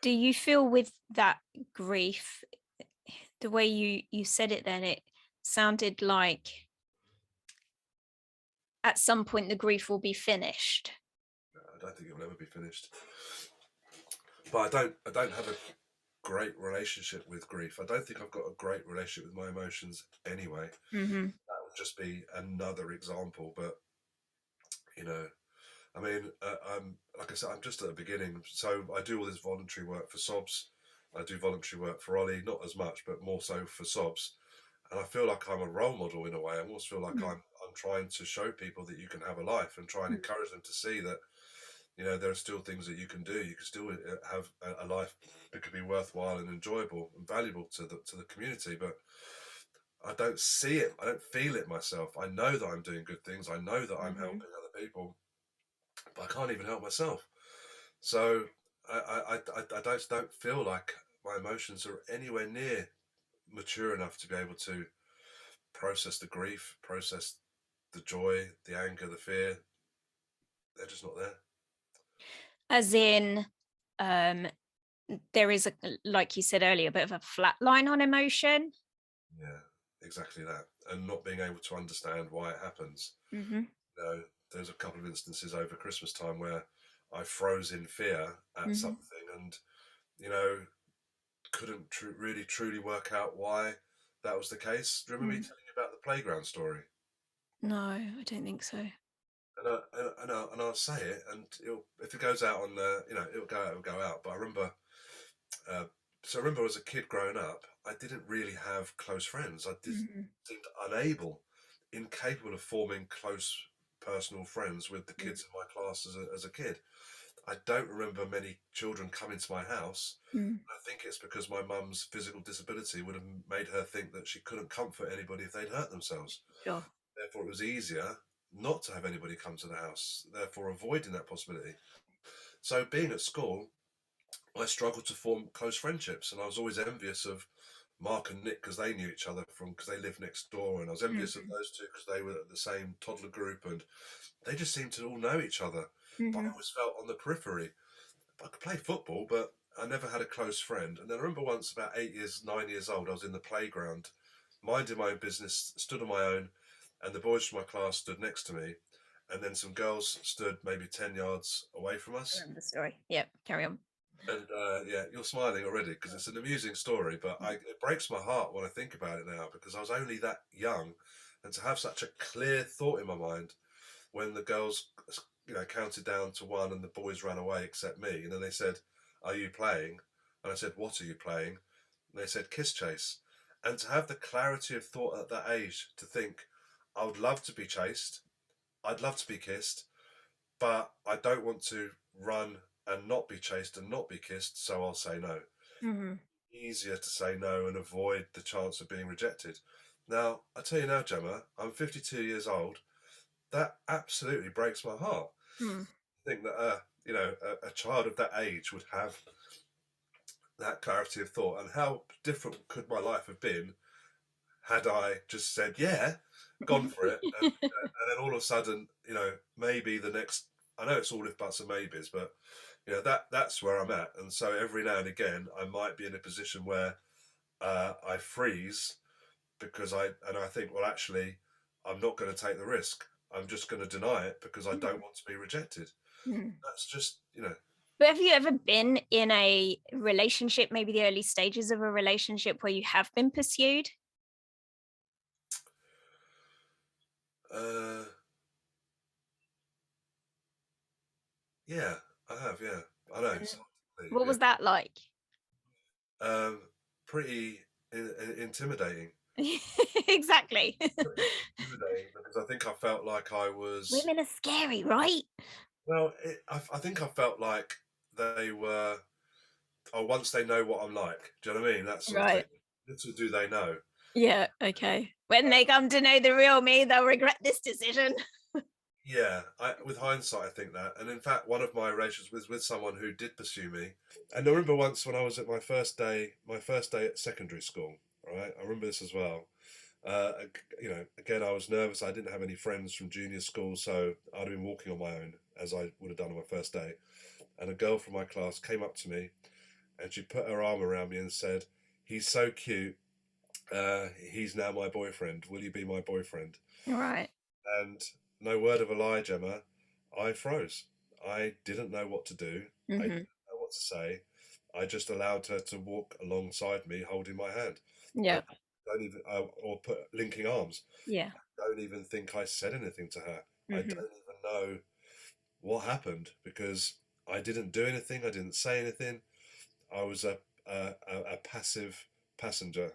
S3: Do you feel with that grief, the way you said it then, it sounded like at some point the grief will be finished?
S2: I don't think it will ever be finished. But I don't have a great relationship with grief. I don't think I've got a great relationship with my emotions anyway.
S3: Mm-hmm.
S2: That would just be another example. But I mean, like I said, I'm just at the beginning. So I do all this voluntary work for SOBs. I do voluntary work for OLLIE, not as much, but more so for SOBs. And I feel like I'm a role model in a way. I almost feel like I'm trying to show people that you can have a life and try and encourage them to see that, you know, there are still things that you can do. You can still have a life that could be worthwhile and enjoyable and valuable to the community. But I don't see it. I don't feel it myself. I know that I'm doing good things. I know that I'm helping other people, but I can't even help myself. So I don't feel like my emotions are anywhere near mature enough to be able to process the grief, process the joy, the anger, the fear. They're just not there.
S3: As in, there is, like you said earlier, a bit of a flat line on emotion.
S2: Yeah, exactly that. And not being able to understand why it happens.
S3: Mm-hmm.
S2: You know, there's a couple of instances over Christmas time where I froze in fear at something and, you know, couldn't really truly work out why that was the case. Do you remember me telling you about the playground story?
S3: No, I don't think so.
S2: And I'll say it, and if it goes out on the, you know, it'll go out. But I remember, uh, so I remember as a kid growing up, I didn't really have close friends. I just seemed unable, incapable of forming close personal friends with the kids in my class as a kid. I don't remember many children coming to my house. I think it's because my mum's physical disability would have made her think that she couldn't comfort anybody if they'd hurt themselves.
S3: Sure.
S2: Therefore, it was easier not to have anybody come to the house, therefore avoiding that possibility. So, being at school, I struggled to form close friendships, and I was always envious of Mark and Nick because they knew each other because they lived next door, and I was envious of those two because they were the same toddler group, and they just seemed to all know each other. But I always felt on the periphery. I could play football, but I never had a close friend. And then I remember once, about 8 years, 9 years old, I was in the playground, minding my own business, stood on my own, and the boys from my class stood next to me, and then some girls stood maybe 10 yards away from
S3: I
S2: us.
S3: remember the story. Yep, carry on.
S2: And yeah, you're smiling already because it's an amusing story, but it breaks my heart when I think about it now because I was only that young, and to have such a clear thought in my mind when the girls, you know, counted down to one and the boys ran away except me, and then they said, "Are you playing?" And I said, "What are you playing?" And they said, "Kiss chase." And to have the clarity of thought at that age to think, I would love to be chased, I'd love to be kissed, but I don't want to run and not be chased and not be kissed, so I'll say no. Easier to say no and avoid the chance of being rejected. Now, I tell you now, Gemma, I'm 52 years old. That absolutely breaks my heart. I think that you know, a child of that age would have that clarity of thought, and how different could my life have been had I just said, yeah, gone for it, and then all of a sudden, you know, maybe the next, I know it's all if buts and maybes, but you know, that's where I'm at. And so every now and again, I might be in a position where I freeze because I think, well, actually, I'm not going to take the risk. I'm just going to deny it because I don't want to be rejected. That's just, you know.
S3: But have you ever been in a relationship, maybe the early stages of a relationship where you have been pursued?
S2: Uh, yeah, I have. Yeah, I know. It's hard to believe,
S3: What
S2: yeah.
S3: was that like?
S2: Pretty intimidating.
S3: Exactly.
S2: Intimidating because I think I felt like I was.
S3: Women are scary, right?
S2: Well, I think I felt like they were. Oh, once they know what I'm like, do you know what I mean? That sort of thing.
S3: Right.
S2: Little do they know.
S3: Yeah, okay. When they come to know the real me, they'll regret this decision.
S2: Yeah, with hindsight, I think that. And in fact, one of my relations was with someone who did pursue me. And I remember once when I was at my first day at secondary school. Right, I remember this as well. You know, again, I was nervous. I didn't have any friends from junior school, so I'd been walking on my own as I would have done on my first day. And a girl from my class came up to me, and she put her arm around me and said, "He's so cute. He's now my boyfriend. Will you be my boyfriend?"
S3: Right.
S2: And no word of a lie, Gemma, I froze. I didn't know what to do. I didn't know what to say. I just allowed her to walk alongside me, holding my hand.
S3: Yeah.
S2: I don't even, or put linking arms.
S3: Yeah.
S2: I don't even think I said anything to her. I don't even know what happened, because I didn't do anything, I didn't say anything. I was a passive passenger,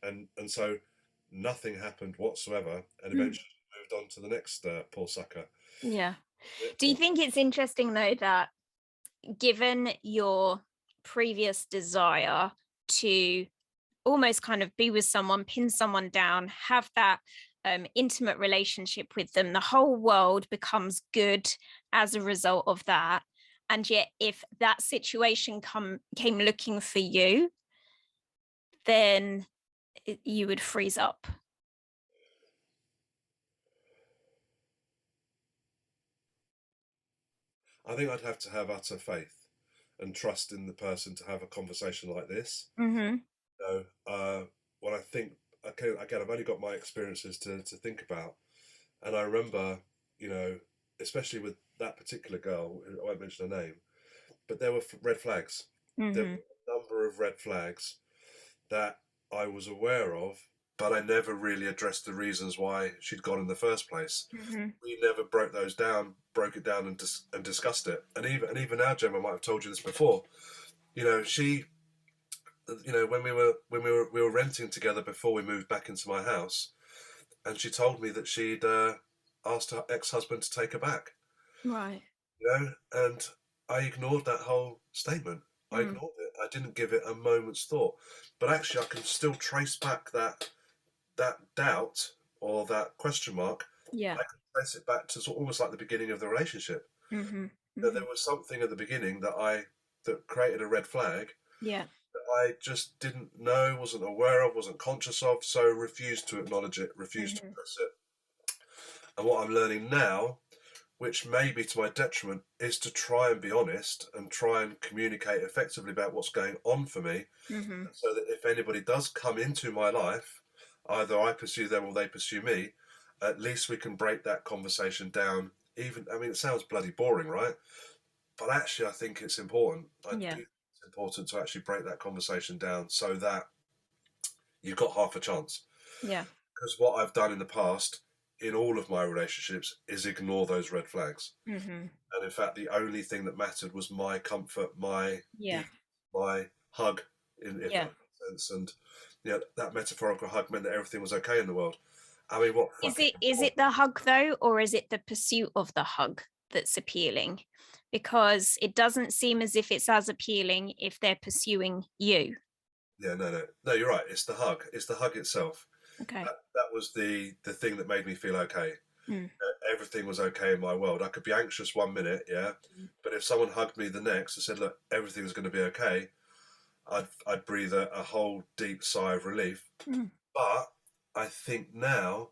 S2: and so nothing happened whatsoever, and eventually moved on to the next poor sucker.
S3: Yeah. Do you think it's interesting though that given your previous desire to almost kind of be with someone, pin someone down, have that intimate relationship with them, the whole world becomes good as a result of that? And yet if that situation came looking for you, then you would freeze up.
S2: I think I'd have to have utter faith and trust in the person to have a conversation like this.
S3: Mm-hmm.
S2: When I think, okay, again, I've only got my experiences to think about, and I remember, especially with that particular girl, I won't mention her name, but there were red flags. There were a number of red flags that I was aware of, but I never really addressed the reasons why she'd gone in the first place. We never broke it down and discussed it. And even now, Gemma, I might have told you this before. She, when we were renting together before we moved back into my house, and she told me that she'd asked her ex-husband to take her back.
S3: Right.
S2: And I ignored that whole statement. I ignored it. I didn't give it a moment's thought. But actually, I can still trace back that doubt or that question mark.
S3: Yeah.
S2: I can trace it back to almost like the beginning of the relationship. That there was something at the beginning that created a red flag.
S3: Yeah.
S2: That I just didn't know, wasn't aware of, wasn't conscious of, so refused to acknowledge it, refused to address it. And what I'm learning now, which may be to my detriment, is to try and be honest and try and communicate effectively about what's going on for me, so that if anybody does come into my life, either I pursue them or they pursue me, at least we can break that conversation down. It sounds bloody boring, right? But actually, I think it's important. I do think it's important to actually break that conversation down so that you've got half a chance.
S3: Yeah.
S2: Because what I've done in the past in all of my relationships is ignore those red flags. And in fact, the only thing that mattered was my comfort, my hug, if that makes sense. And that metaphorical hug meant that everything was okay in the world. I mean, what
S3: is it the hug though, or is it the pursuit of the hug that's appealing? Because it doesn't seem as if it's as appealing if they're pursuing you.
S2: Yeah, no, you're right. It's the hug. It's the hug itself.
S3: Okay.
S2: That was the thing that made me feel okay. Everything was okay in my world. I could be anxious one minute, but if someone hugged me the next and said, "Look, everything's going to be okay," I'd breathe a whole deep sigh of relief. But I think now,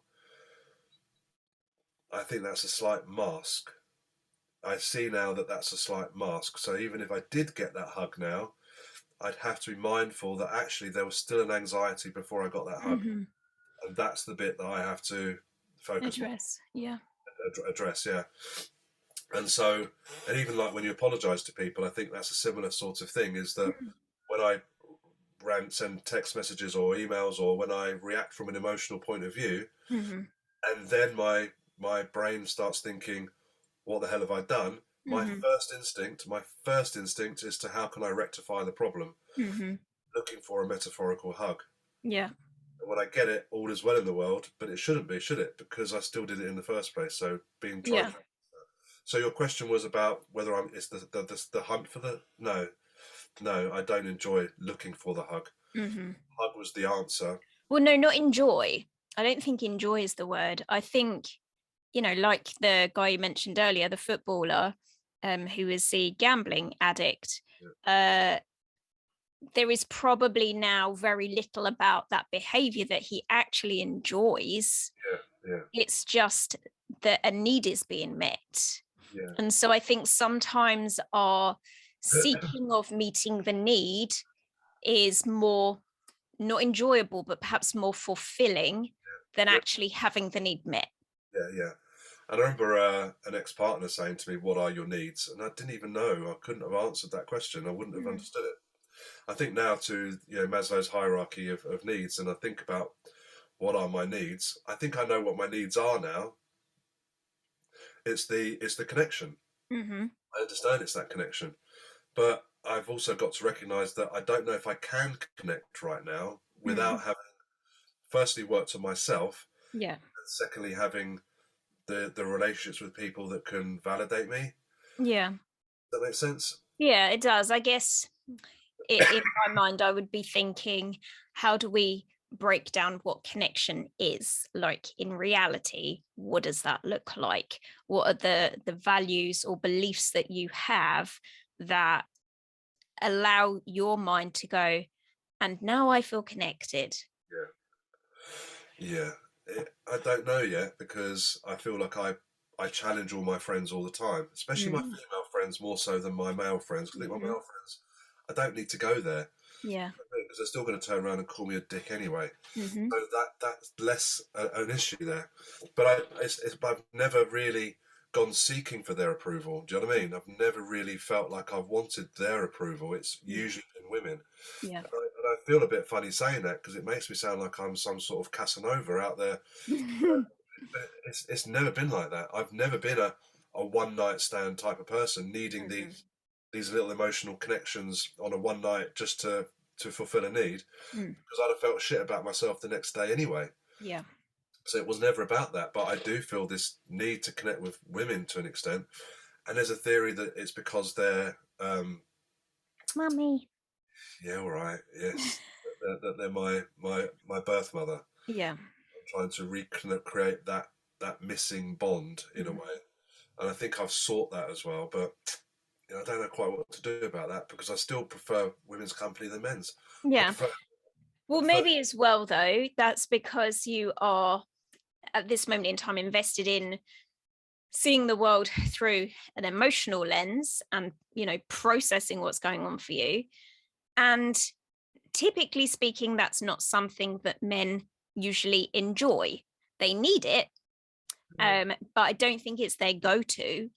S2: that's a slight mask. I see now that that's a slight mask. So even if I did get that hug now, I'd have to be mindful that actually there was still an anxiety before I got that hug. And that's the bit that I have to focus on. Address, yeah. And so, and even like when you apologize to people, I think that's a similar sort of thing, is that when I send text messages or emails, or when I react from an emotional point of view, and then my brain starts thinking, what the hell have I done? My first instinct is to, how can I rectify the problem? Looking for a metaphorical hug.
S3: Yeah.
S2: And when I get it, all is well in the world, but it shouldn't be, should it? Because I still did it in the first place. So being tried. So your question was about whether it's the hunt for the no, I don't enjoy looking for the hug. Hug was the answer.
S3: Well, no, not enjoy. I don't think enjoy is the word. I think, like the guy you mentioned earlier, the footballer, who is the gambling addict. There is probably now very little about that behavior that he actually enjoys. It's just that a need is being met. And so I think sometimes our seeking of meeting the need is more not enjoyable, but perhaps more fulfilling than actually having the need met.
S2: Yeah. And I remember an ex-partner saying to me, "What are your needs?" And I didn't even know. I couldn't have answered that question. I wouldn't have understood it. I think now to Maslow's hierarchy of needs, and I think about what are my needs. I think I know what my needs are now, It's the connection.
S3: Mm-hmm.
S2: I understand it's that connection, but I've also got to recognise that I don't know if I can connect right now without having firstly worked on myself,
S3: Yeah.
S2: and secondly having the relationships with people that can validate me.
S3: Yeah.
S2: Does that make sense?
S3: Yeah, it does. I guess in my mind, I would be thinking, how do we break down what connection is? Like in reality, what does that look like? What are the values or beliefs that you have that allow your mind to go, and now I feel connected?
S2: Yeah. I don't know yet, because I feel like I challenge all my friends all the time, especially my female friends more so than my male friends, because I think my male friends, I don't need to go there,
S3: Yeah.
S2: because they're still going to turn around and call me a dick anyway.
S3: Mm-hmm.
S2: So that's less an issue there. But I've never really gone seeking for their approval. Do you know what I mean? I've never really felt like I've wanted their approval. It's usually been women.
S3: Yeah.
S2: And I feel a bit funny saying that, because it makes me sound like I'm some sort of Casanova out there. But it's never been like that. I've never been a one night stand type of person, needing these little emotional connections on a one night just to fulfill a need, because I'd have felt shit about myself the next day anyway.
S3: Yeah.
S2: So it was never about that. But I do feel this need to connect with women to an extent. And there's a theory that it's because they're,
S3: Mummy.
S2: yeah, all right, yes, that they're my birth mother.
S3: Yeah.
S2: I'm trying to recreate that missing bond in a way. And I think I've sought that as well. But I don't know quite what to do about that, because I still prefer women's company than men's.
S3: Yeah. Well, maybe as well, though, that's because you are at this moment in time invested in seeing the world through an emotional lens and, processing what's going on for you. And typically speaking, that's not something that men usually enjoy. They need it, but I don't think it's their go-to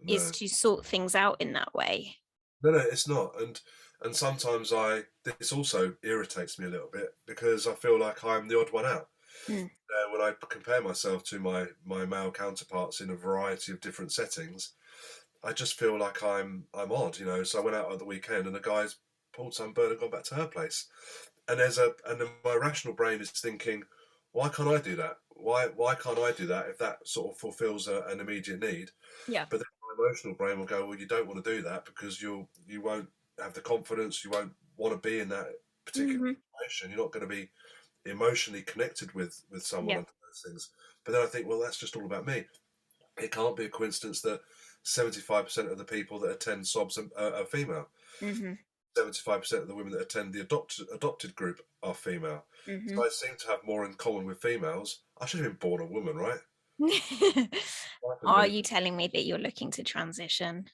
S3: is to sort things out in that way.
S2: No, it's not. And sometimes this also irritates me a little bit, because I feel like I'm the odd one out. When I compare myself to my male counterparts in a variety of different settings, I just feel like I'm odd. So I went out at the weekend, and the guy's pulled some bird and gone back to her place, and then my rational brain is thinking, why can't I do that? Why can't I do that if that sort of fulfills an immediate need?
S3: Yeah.
S2: But then my emotional brain will go, well, you don't want to do that, because you won't have the confidence, you won't want to be in that particular situation. You're not going to be emotionally connected with someone under those things. But then I think, well, that's just all about me. It can't be a coincidence that 75% of the people that attend SOBs are female. 75% of the women that attend the adopted group are female. So I seem to have more in common with females. I should have been born a woman, right?
S3: Are you telling me that you're looking to transition?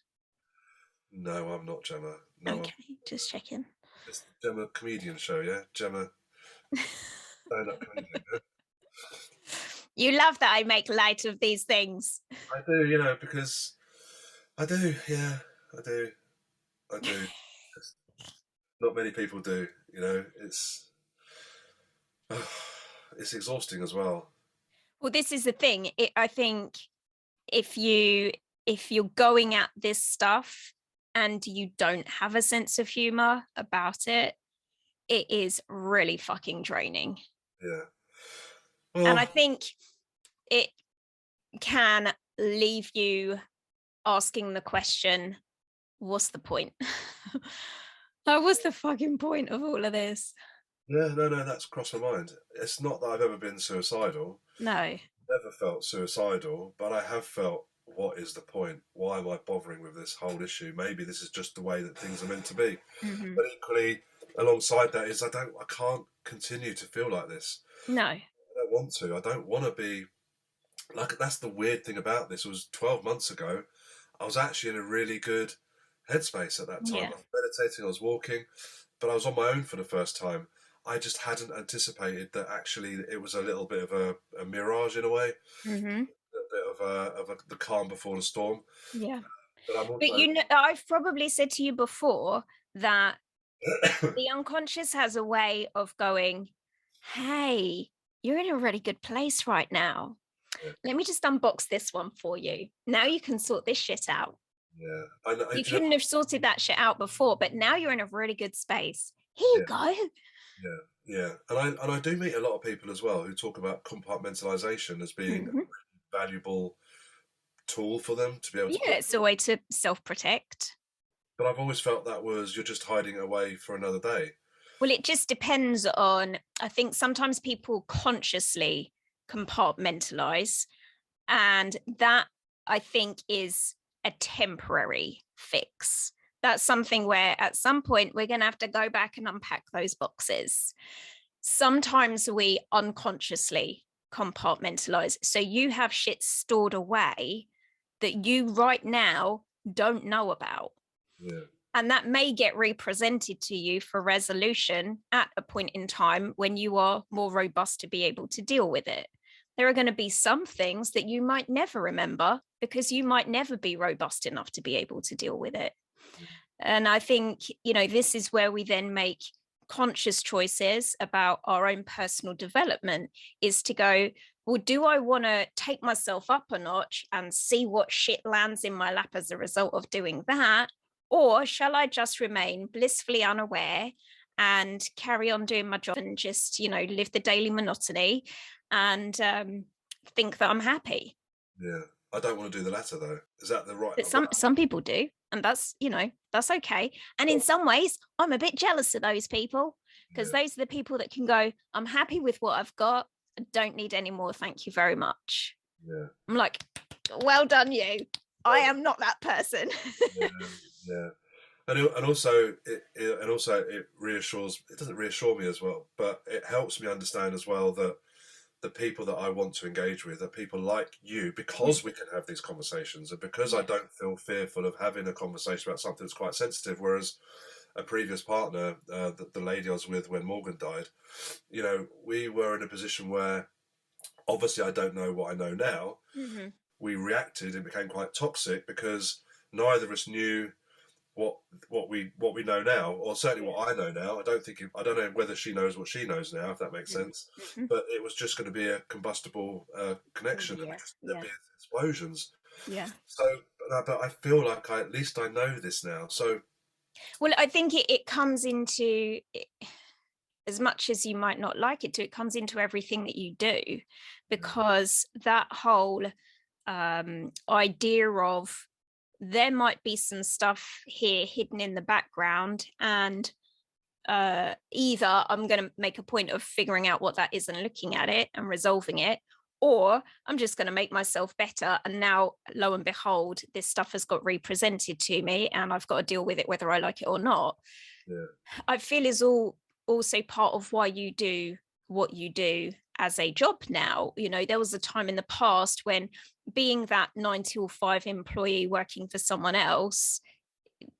S2: No, I'm not, Gemma. No,
S3: okay, just checking.
S2: It's the Gemma comedian show, yeah? Gemma, stand-up comedian, yeah?
S3: You love that I make light of these things.
S2: I do, because I do, yeah, I do. Not many people do, it's exhausting as well.
S3: Well, this is the thing. I think if you're going at this stuff and you don't have a sense of humor about it, it is really fucking draining.
S2: Yeah.
S3: Well, and I think it can leave you asking the question, what's the point? Like, what's the fucking point of all of this?
S2: Yeah, no, that's crossed my mind. It's not that I've ever been suicidal.
S3: No.
S2: Never felt suicidal, but I have felt, what is the point? Why am I bothering with this whole issue? Maybe this is just the way that things are meant to be. But equally, alongside that is I can't continue to feel like this.
S3: No.
S2: I don't want to. I don't want to be like, that's the weird thing about this. It was 12 months ago. I was actually in a really good headspace at that time.
S3: Yeah.
S2: I was meditating, I was walking, but I was on my own for the first time. I just hadn't anticipated that actually it was a little bit of a mirage in a way, a bit of the calm before the storm.
S3: Yeah, but I've probably said to you before that the unconscious has a way of going, hey, you're in a really good place right now. Let me just unbox this one for you. Now you can sort this shit out.
S2: Yeah,
S3: You couldn't have sorted that shit out before, but now you're in a really good space. Here you go.
S2: Yeah, and I do meet a lot of people as well who talk about compartmentalisation as being a valuable tool for them to be able to.
S3: Yeah, it's a way to self-protect.
S2: But I've always felt that was you're just hiding away for another day.
S3: Well, it just depends on, I think sometimes people consciously compartmentalize, and that I think is a temporary fix. That's something where at some point we're going to have to go back and unpack those boxes. Sometimes we unconsciously compartmentalize. So you have shit stored away that you right now don't know about.
S2: Yeah.
S3: And that may get represented to you for resolution at a point in time when you are more robust to be able to deal with it. There are going to be some things that you might never remember because you might never be robust enough to be able to deal with it. And I think, this is where we then make conscious choices about our own personal development, is to go, well, do I want to take myself up a notch and see what shit lands in my lap as a result of doing that? Or shall I just remain blissfully unaware and carry on doing my job and just, live the daily monotony and think that I'm happy?
S2: Yeah. I don't want to do the latter though. Is that the right?
S3: But some people do, and that's okay. And in some ways, I'm a bit jealous of those people, because those are the people that can go, I'm happy with what I've got. I don't need any more. Thank you very much.
S2: Yeah.
S3: I'm like, well done, you. I am not that person.
S2: Yeah. And also it reassures. It doesn't reassure me as well, but it helps me understand as well that the people that I want to engage with are people like you, because we can have these conversations, and because I don't feel fearful of having a conversation about something that's quite sensitive. Whereas a previous partner, the lady I was with when Morgan died, we were in a position where obviously I don't know what I know now. We reacted and became quite toxic because neither of us knew what we know now, or certainly what I know now. I don't know whether she knows what she knows now, if that makes sense. But it was just going to be a combustible connection, and there'd be explosions.
S3: Yeah.
S2: So, but I feel like at least I know this now. So,
S3: well, I think it comes into, as much as you might not like it to, it comes into everything that you do, because that whole idea of there might be some stuff here hidden in the background, and either I'm going to make a point of figuring out what that is and looking at it and resolving it, or I'm just going to make myself better. And now, lo and behold, this stuff has got represented to me and I've got to deal with it whether I like it or not. I feel is also part of why you do what you do as a job now. There was a time in the past when being that 9 to 5 employee working for someone else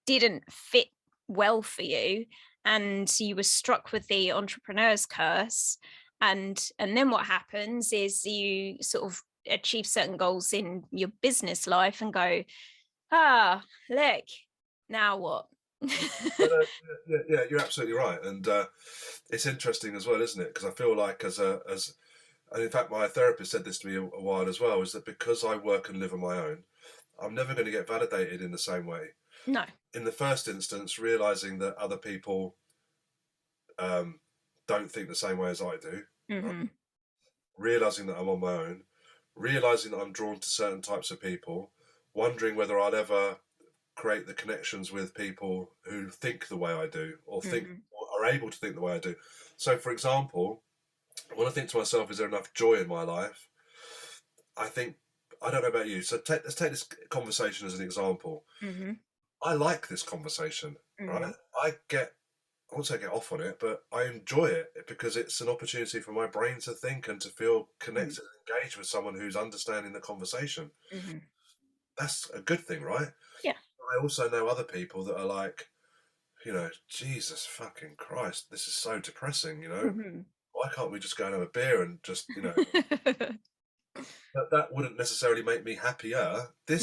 S3: didn't fit well for you, and you were struck with the entrepreneur's curse. And then what happens is you sort of achieve certain goals in your business life and go, look, now what?
S2: Yeah, you're absolutely right, and it's interesting as well, isn't it? Because I feel like and in fact, my therapist said this to me a while as well, is that because I work and live on my own, I'm never going to get validated in the same way.
S3: No.
S2: In the first instance, realizing that other people don't think the same way as I do, right? Realizing that I'm on my own, realizing that I'm drawn to certain types of people, wondering whether I'll ever create the connections with people who think the way I do, or think or are able to think the way I do. So, for example, when I think to myself, is there enough joy in my life? I don't know about you. So let's take this conversation as an example. I like this conversation, right? I won't say get off on it, but I enjoy it because it's an opportunity for my brain to think and to feel connected and engaged with someone who's understanding the conversation. That's a good thing, right?
S3: Yeah.
S2: I also know other people that are like, Jesus fucking Christ, this is so depressing, Why can't we just go and have a beer and just, that wouldn't necessarily make me happier. But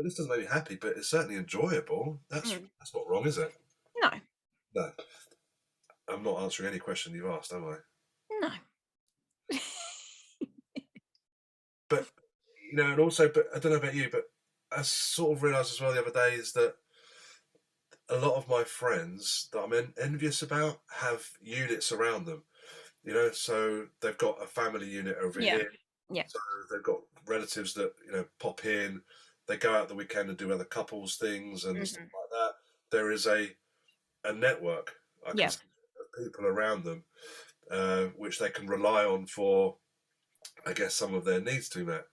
S2: this doesn't make me happy, but it's certainly enjoyable. That's not wrong, is it?
S3: No.
S2: No. I'm not answering any question you've asked, am I?
S3: No.
S2: but and also, but I don't know about you, but I sort of realised as well the other day is that a lot of my friends that I'm envious about have units around them. So they've got a family unit over here.
S3: Yeah.
S2: So they've got relatives that pop in. They go out the weekend and do other couples things and stuff like that. There is a network, I can see, of people around them, which they can rely on for, I guess, some of their needs to be met.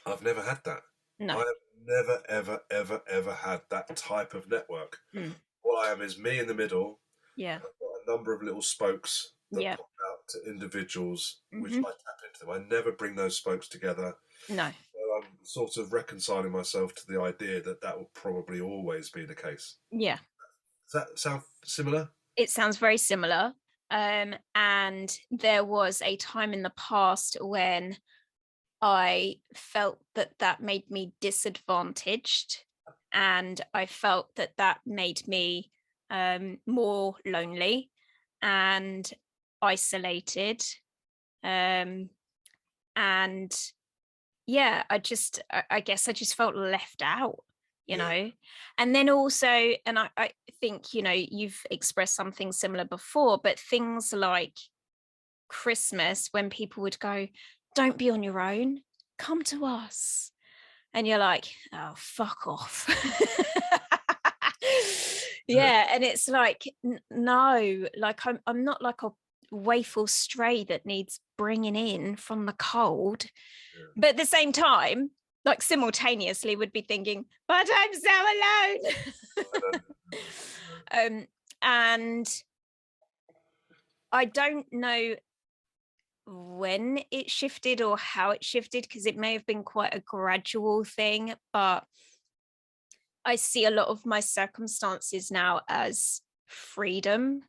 S2: I've never had that.
S3: No.
S2: I have never, ever, ever, ever had that type of network. All I am is me in the middle.
S3: Yeah.
S2: I've got a number of little spokes that pop out to individuals, which I tap into them. I never bring those spokes together.
S3: No.
S2: So I'm sort of reconciling myself to the idea that that will probably always be the case.
S3: Yeah.
S2: Does that sound similar?
S3: It sounds very similar. And there was a time in the past when I felt that that made me disadvantaged, and I felt that that made me more lonely and isolated. And yeah, I guess I just felt left out, you know. And then also, and I think, you've expressed something similar before, but things like Christmas, when people would go, don't be on your own, come to us. And you're like, oh, fuck off. Yeah. And it's like, no, like I'm not like a waiful stray that needs bringing in from the cold. But at the same time, like simultaneously would be thinking, but I'm so alone. And I don't know when it shifted or how it shifted, because it may have been quite a gradual thing, but I see a lot of my circumstances now as freedom.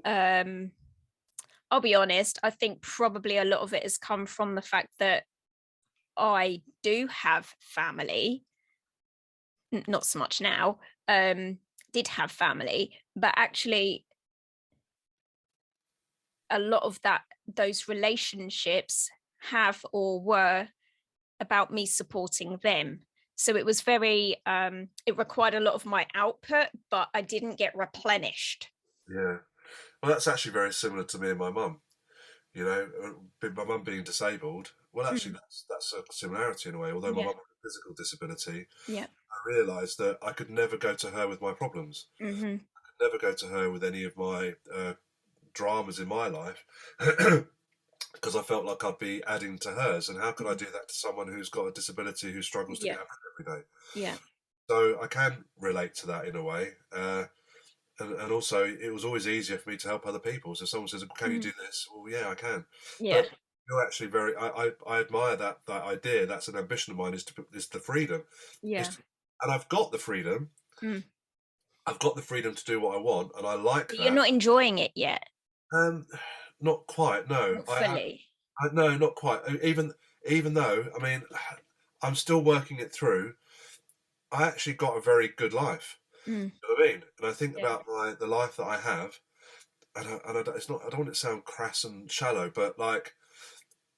S3: I'll be honest, I think probably a lot of it has come from the fact that I do have family, not so much now, did have family, but actually a lot of those relationships have or were about me supporting them. So it was very, it required a lot of my output, but I didn't get replenished.
S2: Yeah. Well, that's actually very similar to me and my mum. My mum being disabled. Well, actually, that's a similarity in a way. Although my mum had a physical disability, I realised that I could never go to her with my problems. I could never go to her with any of my dramas in my life because I felt like I'd be adding to hers. And how could I do that to someone who's got a disability who struggles to get up every day?
S3: Yeah.
S2: So I can relate to that in a way. And also, it was always easier for me to help other people. So someone says, "Can you do this?" Well, yeah, I can.
S3: Yeah.
S2: But you're actually very. I admire that idea. That's an ambition of mine. Is the freedom.
S3: Yeah.
S2: And I've got the freedom. I've got the freedom to do what I want, and I like
S3: But
S2: that.
S3: you're not enjoying it yet.
S2: Not quite. No,
S3: not fully.
S2: No, not quite. Even though, I mean, I'm still working it through. I actually got a very good life. You know what I mean? And I think about the life that I have, and it's not. I don't want it to sound crass and shallow, but like,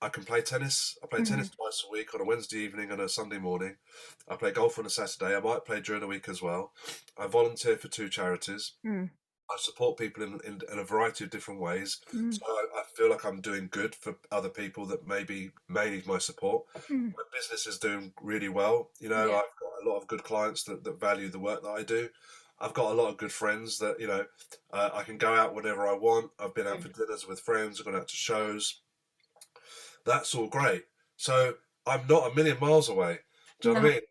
S2: I can play tennis. I play tennis twice a week, on a Wednesday evening and a Sunday morning. I play golf on a Saturday. I might play during the week as well. I volunteer for 2 charities. I support people in a variety of different ways. So I feel like I'm doing good for other people that maybe may need my support. My business is doing really well. I've got a lot of good clients that value the work that I do. I've got a lot of good friends that, I can go out whenever I want. I've been out for dinners with friends. I've gone out to shows. That's all great. So I'm not a million miles away. Do you know what I mean?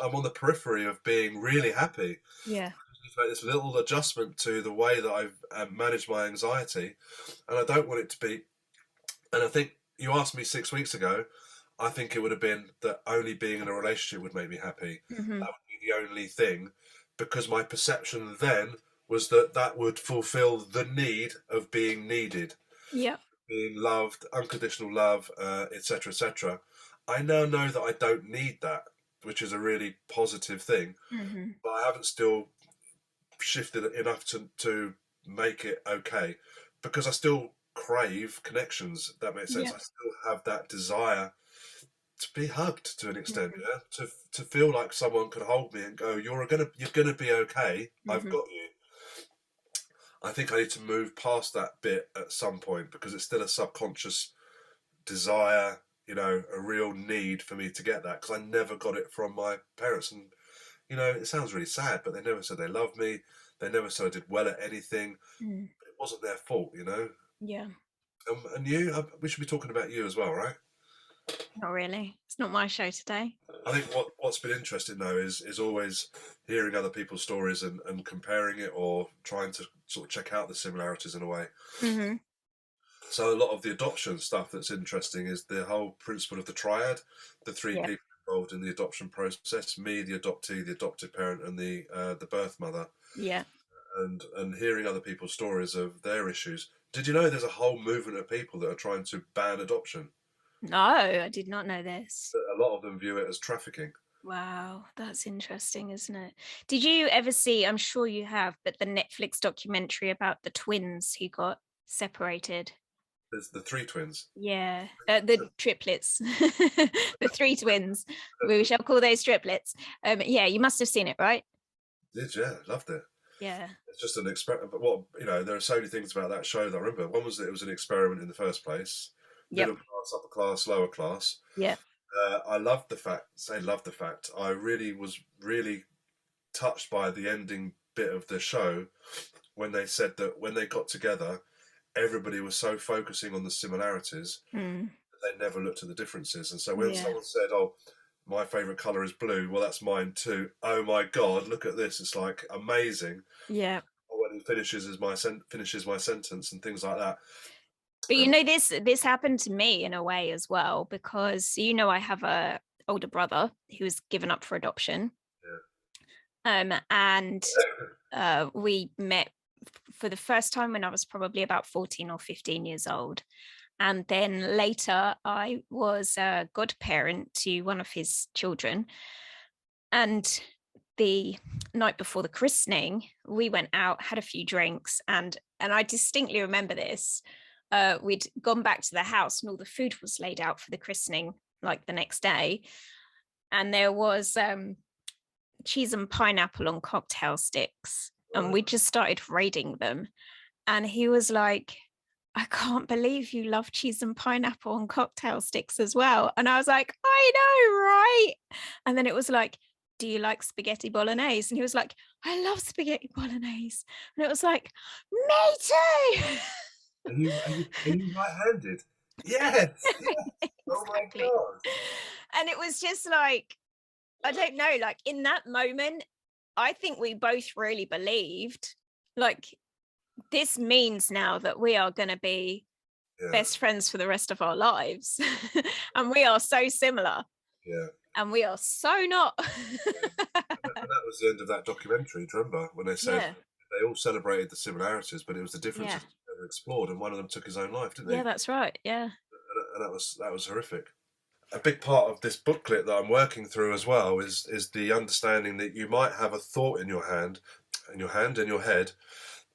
S2: I'm on the periphery of being really happy.
S3: Yeah.
S2: This little adjustment to the way that I've managed my anxiety, and I don't want it to be. And I think you asked me 6 weeks ago. I think it would have been that only being in a relationship would make me happy. That would be the only thing, because my perception then was that would fulfill the need of being needed.
S3: Yeah.
S2: Being loved, unconditional love, etc., etc. I now know that I don't need that, which is a really positive thing. But I haven't shifted enough to make it okay, because I still crave connections. If that makes sense.
S3: Yeah.
S2: I still have that desire to be hugged to an extent,
S3: Mm-hmm.
S2: yeah. To feel like someone could hold me and go, you're gonna be okay. I've
S3: Mm-hmm.
S2: got you. I think I need to move past that bit at some point because it's still a subconscious desire, you know, a real need for me to get that because I never got it from my parents. And, you know, it sounds really sad, but they never said they loved me. They never said I did well at anything.
S3: Mm.
S2: It wasn't their fault, you know.
S3: Yeah.
S2: And you, we should be talking about you as well, right?
S3: Not really. It's not my show today.
S2: I think what's been interesting though is always hearing other people's stories and comparing it or trying to sort of check out the similarities in a way.
S3: Mm-hmm.
S2: So a lot of the adoption stuff that's interesting is the whole principle of the triad, the three
S3: Yeah.
S2: people involved in the adoption process: me, the adoptee, the adopted parent, and the birth mother.
S3: Yeah.
S2: And hearing other people's stories of their issues. Did you know there's a whole movement of people that are trying to ban adoption?
S3: No, I did not know this.
S2: A lot of them view it as trafficking.
S3: Wow, that's interesting, isn't it? Did you ever see, I'm sure you have, but the Netflix documentary about the twins who got separated?
S2: There's the three twins.
S3: Yeah, the triplets, the three twins. We shall call those triplets. Yeah, you must have seen it, right?
S2: Did, yeah, loved it.
S3: Yeah.
S2: It's just an experiment. But what, you know, there are so many things about that show that I remember. One was that it was an experiment in the first place.
S3: Yep.
S2: Middle class, upper class, lower class.
S3: Yeah.
S2: I loved the fact. I really was really touched by the ending bit of the show when they said that when they got together, everybody was so focusing on the similarities
S3: Mm.
S2: that they never looked at the differences. And so when
S3: Yeah.
S2: someone said, "Oh, my favorite color is blue," well, that's mine too. Oh my God, look at this! It's like amazing.
S3: Yeah.
S2: Or when he finishes my sentence and things like that.
S3: But you know, this happened to me in a way as well, because you know I have a older brother who was given up for adoption.
S2: Yeah.
S3: And we met for the first time when I was probably about 14 or 15 years old. And then later I was a godparent to one of his children. And the night before the christening, we went out, had a few drinks, and I distinctly remember this. We'd gone back to the house and all the food was laid out for the christening, like the next day. And there was cheese and pineapple on cocktail sticks. And we just started raiding them. And he was like, I can't believe you love cheese and pineapple on cocktail sticks as well. And I was like, I know, right? And then it was like, do you like spaghetti bolognese? And he was like, I love spaghetti bolognese. And it was like, me too.
S2: Are you right-handed? Yes. Yes. Oh my God.
S3: And it was just like, I don't know, like in that moment, I think we both really believed, like, this means now that we are going to be best friends for the rest of our lives. And we are so similar.
S2: Yeah.
S3: And we are so not.
S2: And that was the end of that documentary. Do you remember when they said they all celebrated the similarities, but it was the differences that were explored, and one of them took his own life, didn't he?
S3: Yeah, that's right. Yeah.
S2: And that was horrific. A big part of this booklet that I'm working through as well is the understanding that you might have a thought in your head,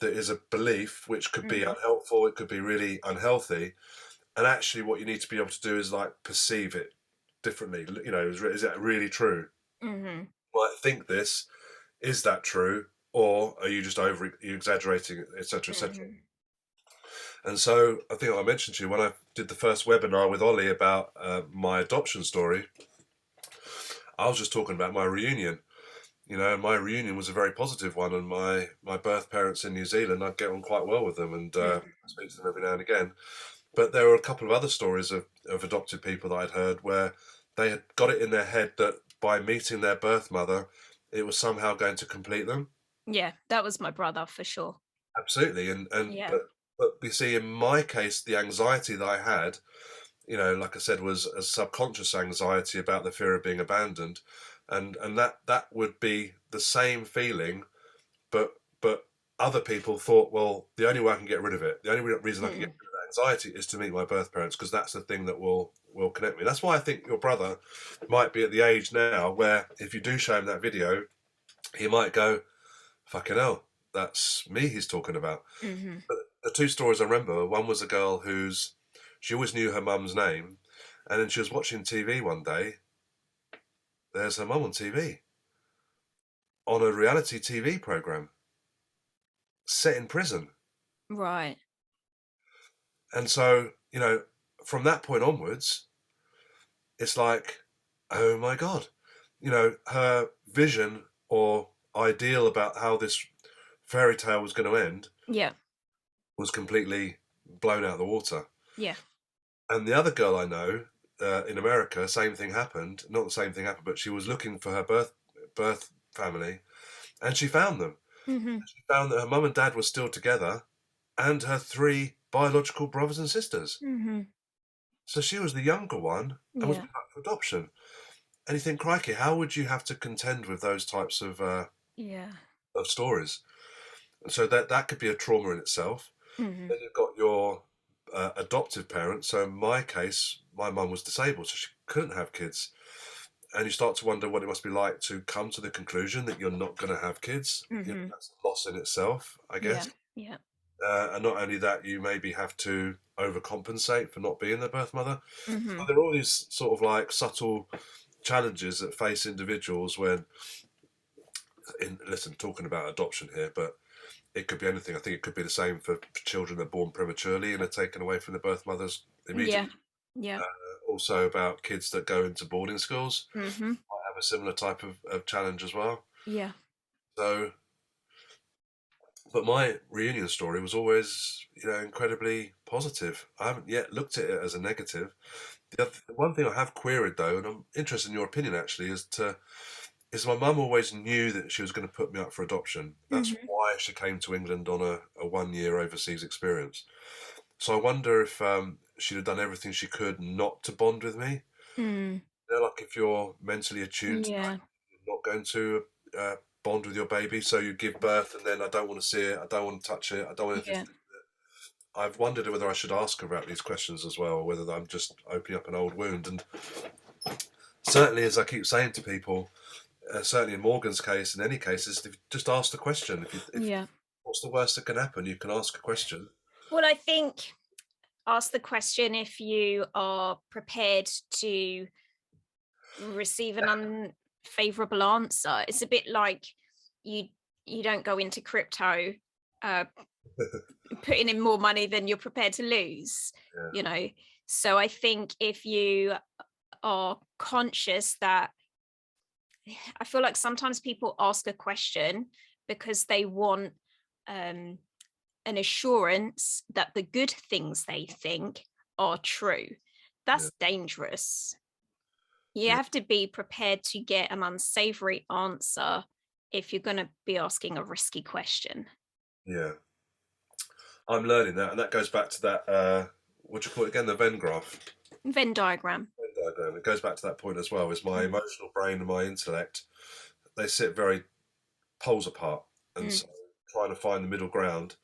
S2: that is a belief which could be unhelpful, it could be really unhealthy, and actually what you need to be able to do is like perceive it differently. You know, is that really true?
S3: Mm-hmm.
S2: Might think this, is that true, or are you just you exaggerating it, etc., etc. And so I think I mentioned to you when I did the first webinar with OLLIE about my adoption story, I was just talking about my reunion. You know, my reunion was a very positive one, and my birth parents in New Zealand, I'd get on quite well with them, and speak to them every now and again. But there were a couple of other stories of adopted people that I'd heard where they had got it in their head that by meeting their birth mother, it was somehow going to complete them.
S3: Yeah, that was my brother for sure.
S2: Absolutely, but you see, in my case, the anxiety that I had, you know, like I said, was a subconscious anxiety about the fear of being abandoned, and that would be the same feeling, but other people thought, well, the only way I can get rid of it, the only reason I can get rid of that anxiety is to meet my birth parents, because that's the thing that will connect me. That's why I think your brother might be at the age now where if you do show him that video, he might go, fucking hell, that's me he's talking about. the two stories I remember, one was a girl she always knew her mum's name, and then she was watching TV one day. There's her mum on TV, on a reality TV program set in prison.
S3: Right.
S2: And so, from that point onwards, it's like, oh my God, her vision or ideal about how this fairy tale was going to end
S3: Yeah.
S2: was completely blown out of the water.
S3: Yeah.
S2: And the other girl I know in America, same thing happened. Not the same thing happened, but she was looking for her birth family, and she found them.
S3: Mm-hmm.
S2: She found that her mum and dad were still together, and her 3 biological brothers and sisters.
S3: Mm-hmm.
S2: So she was the younger one and was
S3: Yeah.
S2: put up for adoption. And you think, crikey, how would you have to contend with those types
S3: Yeah.
S2: of stories? And so that could be a trauma in itself.
S3: Mm-hmm.
S2: Then you've got your adoptive parents. So in my case, my mum was disabled, so she couldn't have kids. And you start to wonder what it must be like to come to the conclusion that you're not going to have kids.
S3: Mm-hmm.
S2: That's a loss in itself, I
S3: Yeah.
S2: guess.
S3: Yeah.
S2: And not only that, you maybe have to overcompensate for not being the birth mother.
S3: Mm-hmm.
S2: So there are all these sort of like subtle challenges that face individuals when, listen, talking about adoption here, but it could be anything. I think it could be the same for children that are born prematurely and are taken away from the birth mothers
S3: Yeah.
S2: immediately.
S3: Yeah.
S2: Also about kids that go into boarding schools
S3: Mm-hmm.
S2: might have a similar type of challenge as well.
S3: Yeah.
S2: So, but my reunion story was always, incredibly positive. I haven't yet looked at it as a negative. The one thing I have queried though, and I'm interested in your opinion actually, is my mum always knew that she was going to put me up for adoption. That's
S3: Mm-hmm.
S2: why she came to England on a 1 year overseas experience. So I wonder if she'd have done everything she could not to bond with me.
S3: Mm.
S2: Like if you're mentally attuned to the
S3: Yeah.
S2: fact that you're not going to bond with your baby, so you give birth and then I don't want to see it, I don't want to touch it, I don't want anything
S3: Yeah.
S2: to do with it. I've wondered whether I should ask her about these questions as well, or whether I'm just opening up an old wound. And certainly, as I keep saying to people, certainly in Morgan's case, in any case, is just ask the question.
S3: Yeah.
S2: What's the worst that can happen? You can ask a question.
S3: Well, I think ask the question if you are prepared to receive an unfavorable answer. It's a bit like you don't go into crypto putting in more money than you're prepared to lose.
S2: Yeah.
S3: So I think if you are conscious that, I feel like sometimes people ask a question because they want an assurance that the good things they think are true. That's dangerous. You have to be prepared to get an unsavory answer if you're going to be asking a risky question.
S2: Yeah. I'm learning that, and that goes back to that, what do you call it again, the Venn graph?
S3: Venn diagram.
S2: Venn diagram. It goes back to that point as well, is my emotional brain and my intellect, they sit very poles apart. And so trying to find the middle ground,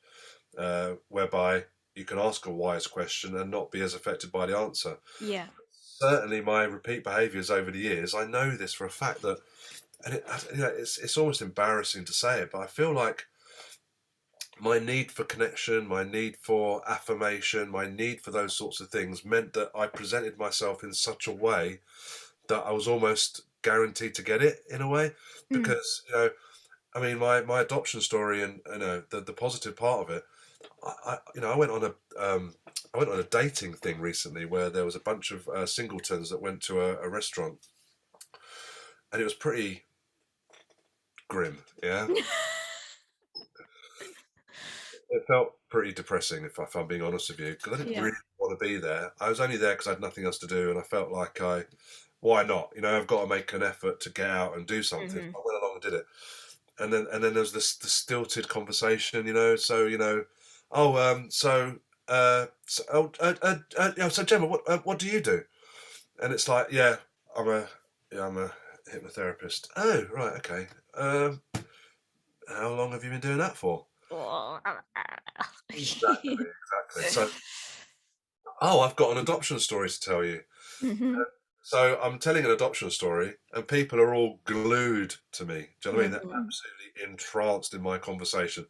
S2: whereby you can ask a wise question and not be as affected by the answer.
S3: Yeah.
S2: Certainly my repeat behaviours over the years, I know this for a fact that, and it's almost embarrassing to say it, but I feel like my need for connection, my need for affirmation, my need for those sorts of things meant that I presented myself in such a way that I was almost guaranteed to get it in a way. Because, I mean, my adoption story and the positive part of it, I went on a dating thing recently where there was a bunch of singletons that went to a restaurant, and it was pretty grim. Yeah. It felt pretty depressing, if I'm being honest with you, because I didn't really want to be there. I was only there because I had nothing else to do, and I felt like why not? I've got to make an effort to get out and do something. I went along and did it, and then there was this stilted conversation, So, so Gemma, what do you do? And it's like, I'm a hypnotherapist. Oh, right, okay. How long have you been doing that for? Exactly. So, I've got an adoption story to tell you. So I'm telling an adoption story, and people are all glued to me. Do you know what I mean? They're
S3: Mhm.
S2: absolutely entranced in my conversation.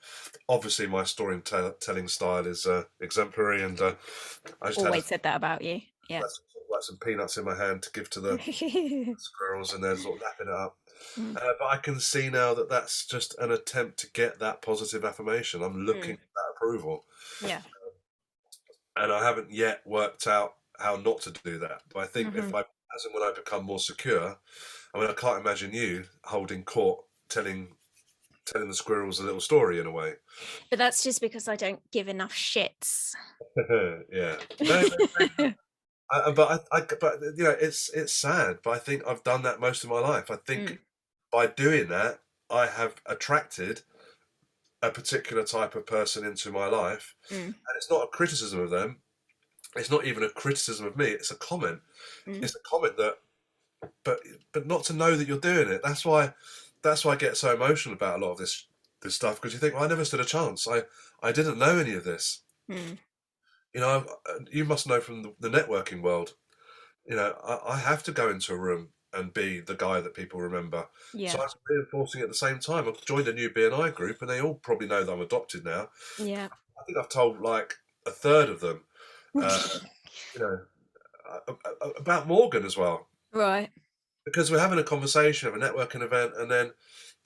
S2: Obviously, my storytelling style is exemplary, and I just had
S3: Always said that about you. Yeah.
S2: like some peanuts in my hand to give to the squirrels, and they're sort of lapping it up.
S3: Mm,
S2: But I can see now that that's just an attempt to get that positive affirmation. I'm looking
S3: mm,
S2: at that approval,
S3: yeah.
S2: and I haven't yet worked out how not to do that. But I think
S3: Hmm.
S2: as and when I become more secure, I mean, I can't imagine you holding court, telling the squirrels a little story in a way.
S3: But that's just because I don't give enough shits.
S2: Yeah, no, but you know, it's sad. But I think I've done that most of my life. I think
S3: Mm,
S2: by doing that, I have attracted a particular type of person into my life,
S3: mm,
S2: and it's not a criticism of them. It's not even a criticism of me. It's a comment.
S3: mm.
S2: It's a comment that, but not to know that you're doing it. That's why I get so emotional about a lot of this stuff, because you think, well, I never stood a chance. I didn't know any of this.
S3: Mm.
S2: You know, you must know from the networking world. You know, I have to go into a room and be the guy that people remember. So
S3: Yeah.
S2: I'm reinforcing at the same time. I've joined a new BNI group, and they all probably know that I'm adopted now.
S3: Yeah.
S2: I think I've told like a third of them, uh, you know, about Morgan as well,
S3: Right.
S2: because we're having a conversation of a networking event, and then,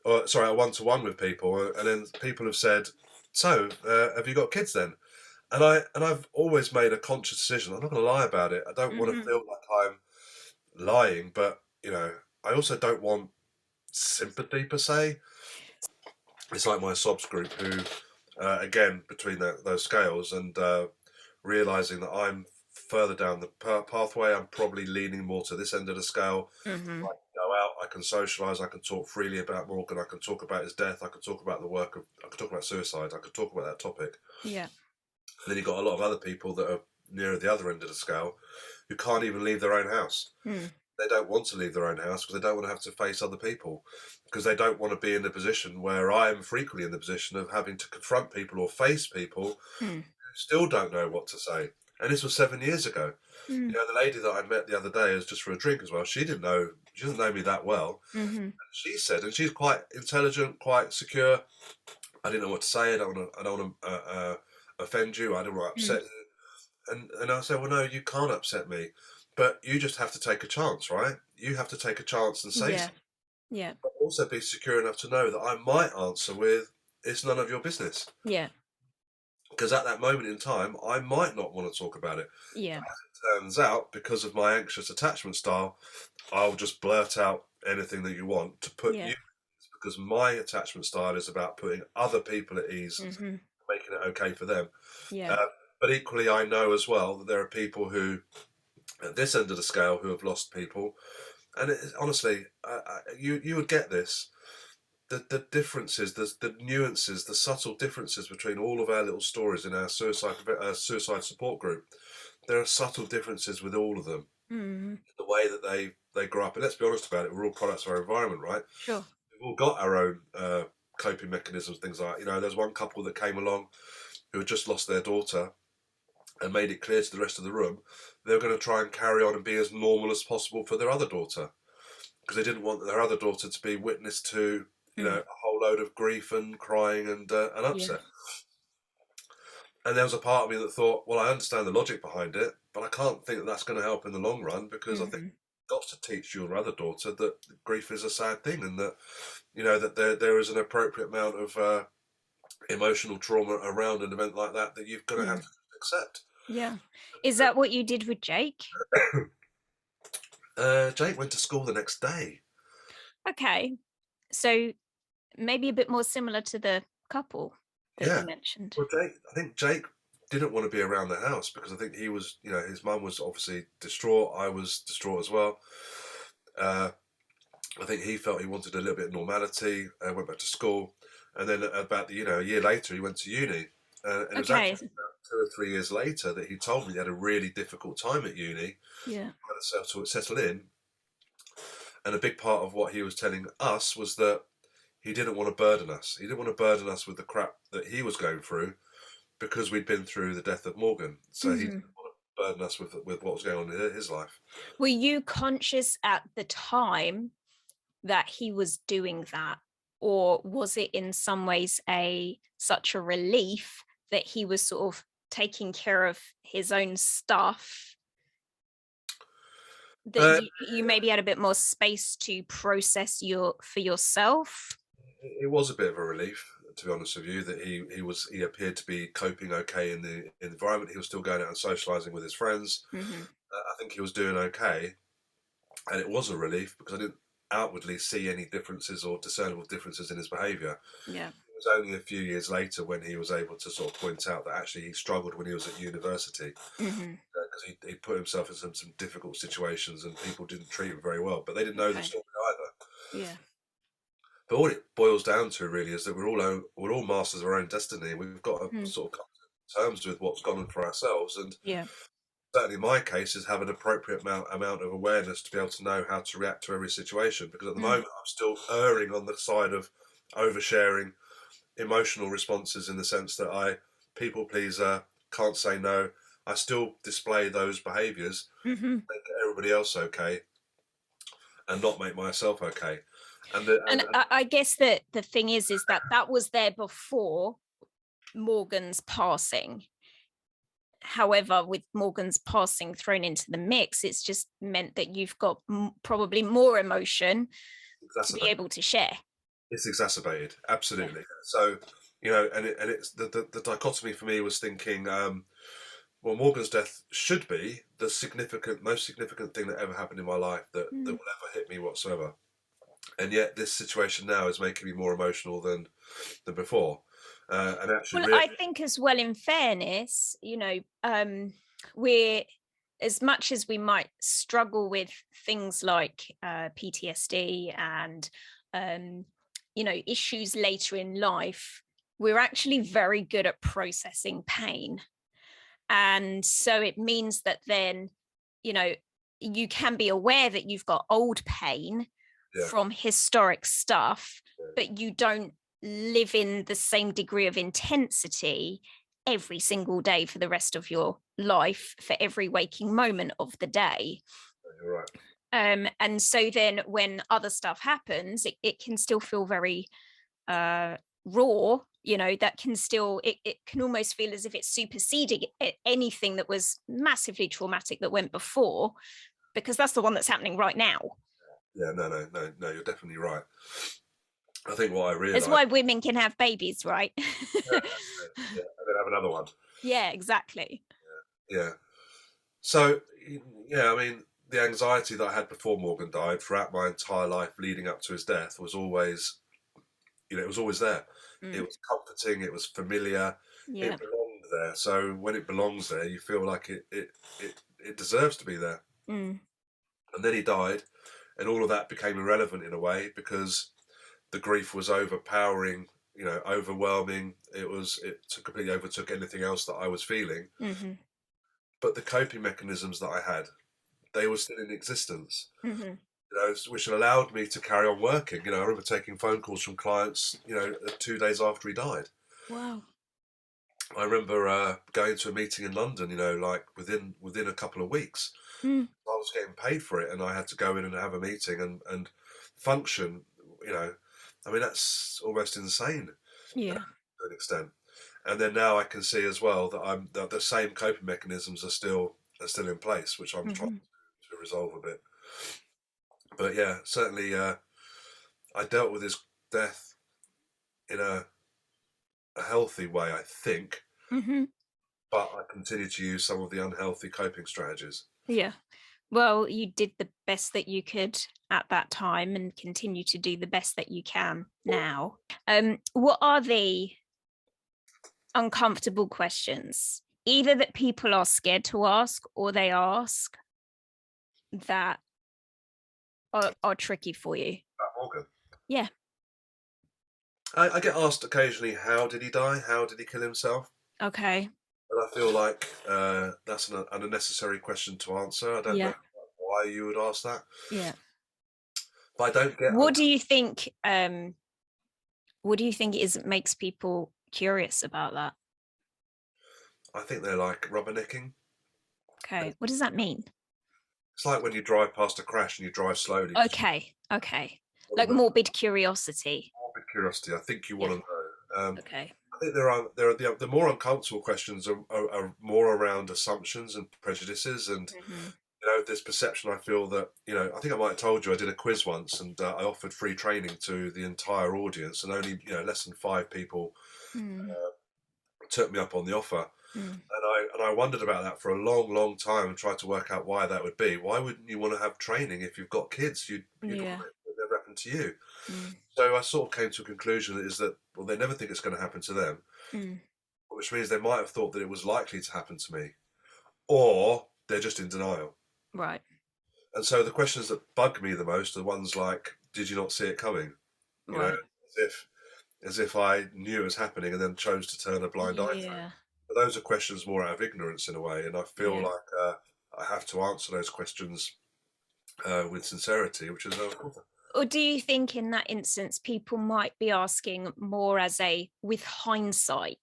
S2: or sorry, a one-to-one with people, and then people have said, "So, have you got kids then?" And I've always made a conscious decision. I'm not going to lie about it. I don't want to
S3: Hmm.
S2: feel like I'm lying, but you know, I also don't want sympathy per se. It's like my sobs group who, again, between those scales, and realizing that I'm further down the pathway, I'm probably leaning more to this end of the scale.
S3: Hmm.
S2: I can go out, I can socialise, I can talk freely about Morgan, I can talk about his death, I can talk about I can talk about suicide, I can talk about that topic.
S3: Yeah.
S2: And then you've got a lot of other people that are nearer the other end of the scale who can't even leave their own house.
S3: Mm.
S2: They don't want to leave their own house because they don't want to have to face other people, because they don't want to be in the position where I am frequently in the position of having to confront people or face people who
S3: Mm.
S2: still don't know what to say. And this was 7 years ago. You
S3: Mm.
S2: know, the lady that I met the other day is just for a drink as well. She doesn't know me that well.
S3: Hmm.
S2: She said, and she's quite intelligent, quite secure. I didn't know what to say. I don't want to offend you. I don't want to
S3: Mm.
S2: upset you. And I said, well, no, you can't upset me, but you just have to take a chance, right? You have to take a chance and say
S3: Yeah.
S2: something,
S3: Yeah.
S2: but also be secure enough to know that I might answer with, "It's none of your business,"
S3: Yeah.
S2: because at that moment in time, I might not want to talk about it.
S3: Yeah.
S2: Turns out, because of my anxious attachment style, I'll just blurt out anything that you want to put
S3: Yeah.
S2: you, because my attachment style is about putting other people at ease,
S3: Hmm.
S2: making it okay for them.
S3: Yeah.
S2: Uh, but equally, I know as well that there are people who, at this end of the scale, who have lost people, and honestly, you would get this. The differences, the nuances, the subtle differences between all of our little stories in our suicide support group. There are subtle differences with all of them.
S3: Hmm.
S2: The way that they grow up, and let's be honest about it, we're all products of our environment, right?
S3: Sure.
S2: We've all got our own coping mechanisms, things like, you know, there's one couple that came along who had just lost their daughter and made it clear to the rest of the room they were going to try and carry on and be as normal as possible for their other daughter, because they didn't want their other daughter to be witness to, you know,
S3: Mm.
S2: a whole load of grief and crying and
S3: Yeah.
S2: upset. And there was a part of me that thought, well, I understand the logic behind it, but I can't think that that's going to help in the long run, because I think
S3: Hmm.
S2: you've got to teach your other daughter that grief is a sad thing, and that, you know, that there is an appropriate amount of emotional trauma around an event like that that you're going to have
S3: Mm.
S2: to accept.
S3: Yeah. Is that what you did with Jake?
S2: Jake went to school the next day.
S3: Okay. So maybe a bit more similar to the couple that
S2: Yeah.
S3: you mentioned.
S2: Well, I think Jake didn't want to be around the house, because I think he was, you know, his mum was obviously distraught. I was distraught as well. Uh, I think he felt he wanted a little bit of normality. Went back to school, and then about a year later, he went to uni. And it was
S3: Okay.
S2: actually about 2 or 3 years later that he told me he had a really difficult time at uni,
S3: Yeah.
S2: trying to settle in. And a big part of what he was telling us was that he didn't want to burden us. He didn't want to burden us with the crap that he was going through, because we'd been through the death of Morgan. So he
S3: Hmm.
S2: didn't want burden us with what was going on in his life.
S3: Were you conscious at the time that he was doing that, or was it in some ways such a relief that he was sort of taking care of his own stuff that you maybe had a bit more space to process for yourself?
S2: It was a bit of a relief, to be honest with you, that he appeared to be coping okay in the environment. He was still going out and socialising with his friends. I think he was doing okay, and it was a relief because I didn't outwardly see any differences or discernible differences in his behaviour.
S3: Yeah.
S2: It was only a few years later when he was able to sort of point out that actually he struggled when he was at university, because he put himself in some difficult situations and people didn't treat him very well, but they didn't know the story either.
S3: Yeah.
S2: But all it boils down to really is that we're all masters of our own destiny. We've got to sort of come to terms with what's gone on for ourselves, and certainly in my case is have an appropriate amount of awareness to be able to know how to react to every situation. Because at the moment I'm still erring on the side of oversharing emotional responses, in the sense that I people pleaser, can't say no. I still display those behaviours, make everybody else okay, and not make myself okay. And
S3: I guess that the thing is that was there before Morgan's passing. However, with Morgan's passing thrown into the mix, it's just meant that you've got probably more emotion to be able to share.
S2: It's exacerbated, absolutely. So, and it's the dichotomy for me was thinking, well, Morgan's death should be the most significant thing that ever happened in my life that will ever hit me whatsoever. And yet this situation now is making me more emotional than
S3: before. And actually, I think as well, in fairness, we're, as much as we might struggle with things like PTSD and issues later in life, we're actually very good at processing pain. And so it means that then, you can be aware that you've got old pain from historic stuff, but you don't live in the same degree of intensity every single day for the rest of your life, for every waking moment of the day.
S2: You're right.
S3: And so then when other stuff happens, it can still feel very raw, that can still, it can almost feel as if it's superseding anything that was massively traumatic that went before, because that's the one that's happening right now.
S2: Yeah, no, you're definitely right. I think what I realised...
S3: That's why women can have babies, right?
S2: and then have another one.
S3: Yeah, exactly.
S2: Yeah. So, I mean, the anxiety that I had before Morgan died throughout my entire life leading up to his death was always, it was always there. It was comforting, it was familiar, it belonged there. So when it belongs there, you feel like it deserves to be there. And then he died, and all of that became irrelevant in a way, because the grief was overpowering, overwhelming. It completely overtook anything else that I was feeling. But the coping mechanisms that I had, they were still in existence, which allowed me to carry on working. I remember taking phone calls from clients, 2 days after he died.
S3: Wow.
S2: I remember going to a meeting in London, like within a couple of weeks. I was getting paid for it, and I had to go in and have a meeting and function. I mean, that's almost insane.
S3: Yeah.
S2: To an extent. And then now I can see as well that the same coping mechanisms are still in place, which I'm trying to resolve a bit. But yeah, certainly I dealt with his death in a healthy way, I think. But I continue to use some of the unhealthy coping strategies.
S3: Yeah. Well, you did the best that you could at that time and continue to do the best that you can now. What are the uncomfortable questions, either that people are scared to ask or they ask, that are tricky for you?
S2: Morgan.
S3: Yeah.
S2: I get asked occasionally, how did he die? How did he kill himself?
S3: Okay.
S2: And I feel like that's an unnecessary question to answer. I don't know why you would ask that.
S3: Yeah.
S2: But I don't get...
S3: What do you think it makes people curious about that?
S2: I think they're like rubbernecking.
S3: Okay. What does that mean?
S2: It's like when you drive past a crash and you drive slowly.
S3: Okay. Like morbid curiosity.
S2: Morbid curiosity. I think you want to know.
S3: Okay.
S2: I think the more uncomfortable questions are more around assumptions and prejudices, and this perception. I feel that I think I might have told you I did a quiz once, and I offered free training to the entire audience, and only less than 5 people took me up on the offer. And I wondered about that for a long time and tried to work out why that would be. Why wouldn't you want to have training if you've got kids? You'd want it to never happen to you. So I sort of came to a conclusion that is that, well, they never think it's going to happen to them, which means they might have thought that it was likely to happen to me, or they're just in denial.
S3: Right.
S2: And so the questions that bug me the most are the ones like, did you not see it coming? You know, as if I knew it was happening and then chose to turn a blind eye to it. But those are questions more out of ignorance in a way, and I feel like I have to answer those questions with sincerity, which is
S3: Or do you think in that instance people might be asking more as a with hindsight?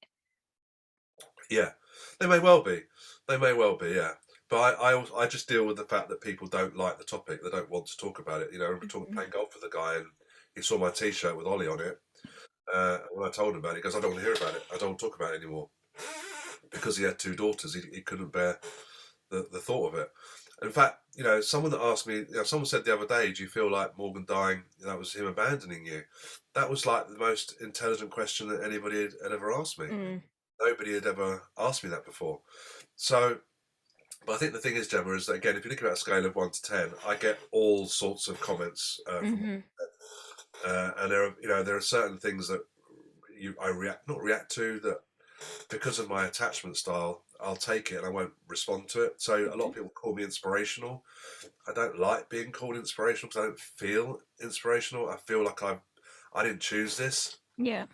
S2: Yeah, they may well be. Yeah. But I just deal with the fact that people don't like the topic. They don't want to talk about it. I'm playing golf with a guy, and he saw my T-shirt with OLLIE on it. When I told him about it, he goes, "I don't want to hear about it. I don't want to talk about it anymore." Because he had 2 daughters, he couldn't bear the thought of it. In fact, someone that asked me, someone said the other day, "Do you feel like Morgan dying, that was him abandoning you?" That was like the most intelligent question that anybody had ever asked me. Nobody had ever asked me that before. So, but I think the thing is, Gemma, is that again, if you look at a scale of 1 to 10, I get all sorts of comments from and there are certain things that I not react to, that because of my attachment style, I'll take it and I won't respond to it. So a lot of people call me inspirational. I don't like being called inspirational because I don't feel inspirational. I feel like I didn't choose this.
S3: Yeah.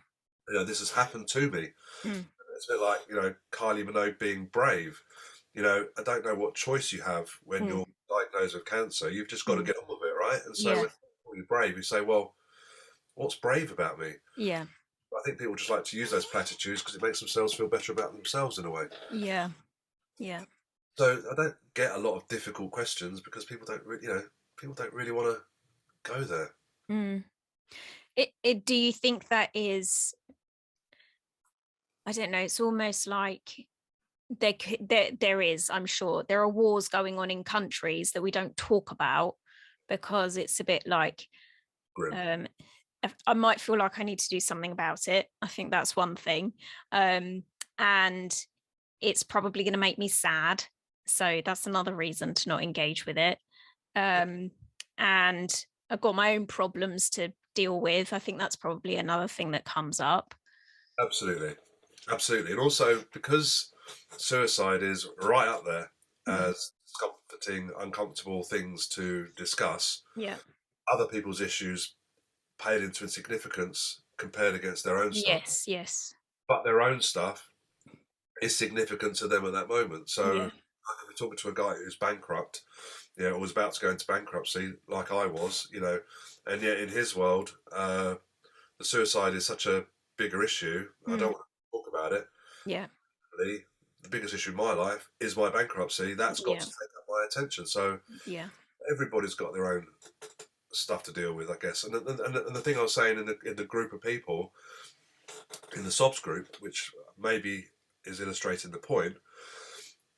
S2: This has happened to me. It's a bit like, Kylie Minogue being brave. I don't know what choice you have when you're diagnosed with cancer. You've just got to get on with it, right? And so when you're brave, you say, well, what's brave about me?
S3: Yeah.
S2: I think people just like to use those platitudes because it makes themselves feel better about themselves in a way.
S3: Yeah.
S2: So I don't get a lot of difficult questions because people don't really want to go there.
S3: Do you think that is? I don't know. It's almost like there is. I'm sure there are wars going on in countries that we don't talk about because it's a bit like.
S2: Grim.
S3: I might feel like I need to do something about it. I think that's one thing. And it's probably going to make me sad. So that's another reason to not engage with it. And I've got my own problems to deal with. I think that's probably another thing that comes up.
S2: Absolutely. And also because suicide is right up there as comforting, uncomfortable things to discuss.
S3: Yeah.
S2: Other people's issues paid into insignificance compared against their own stuff.
S3: Yes.
S2: But their own stuff is significant to them at that moment. So I could be talking to a guy who's bankrupt, or was about to go into bankruptcy, like I was, and yet in his world, the suicide is such a bigger issue. I don't want to talk about it.
S3: Yeah.
S2: The biggest issue in my life is my bankruptcy. That's got to take up my attention. So everybody's got their own stuff to deal with, I guess. And the thing I was saying in the group of people, in the SOBS group, which maybe is illustrating the point,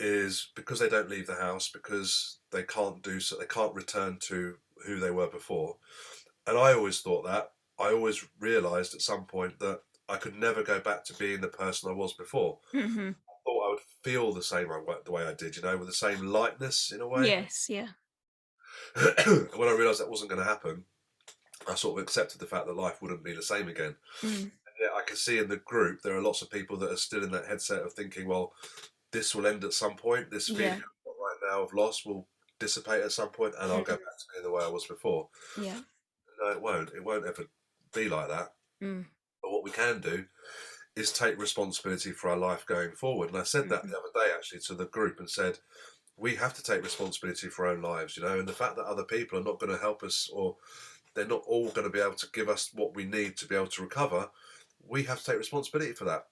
S2: is because they don't leave the house, because they can't do so, they can't return to who they were before. And I always thought that. I always realised at some point that I could never go back to being the person I was before. I thought I would feel the same the way I did, with the same lightness in a way.
S3: Yes, yeah.
S2: When I realised that wasn't going to happen, I sort of accepted the fact that life wouldn't be the same again. And yet I can see in the group there are lots of people that are still in that headset of thinking, well, this will end at some point. This feeling right now of loss will dissipate at some point, and I'll go back to being the way I was before.
S3: Yeah.
S2: No, it won't. It won't ever be like that. But what we can do is take responsibility for our life going forward. And I said that the other day actually to the group and said, we have to take responsibility for our own lives, and the fact that other people are not going to help us, or they're not all going to be able to give us what we need to be able to recover, we have to take responsibility for that.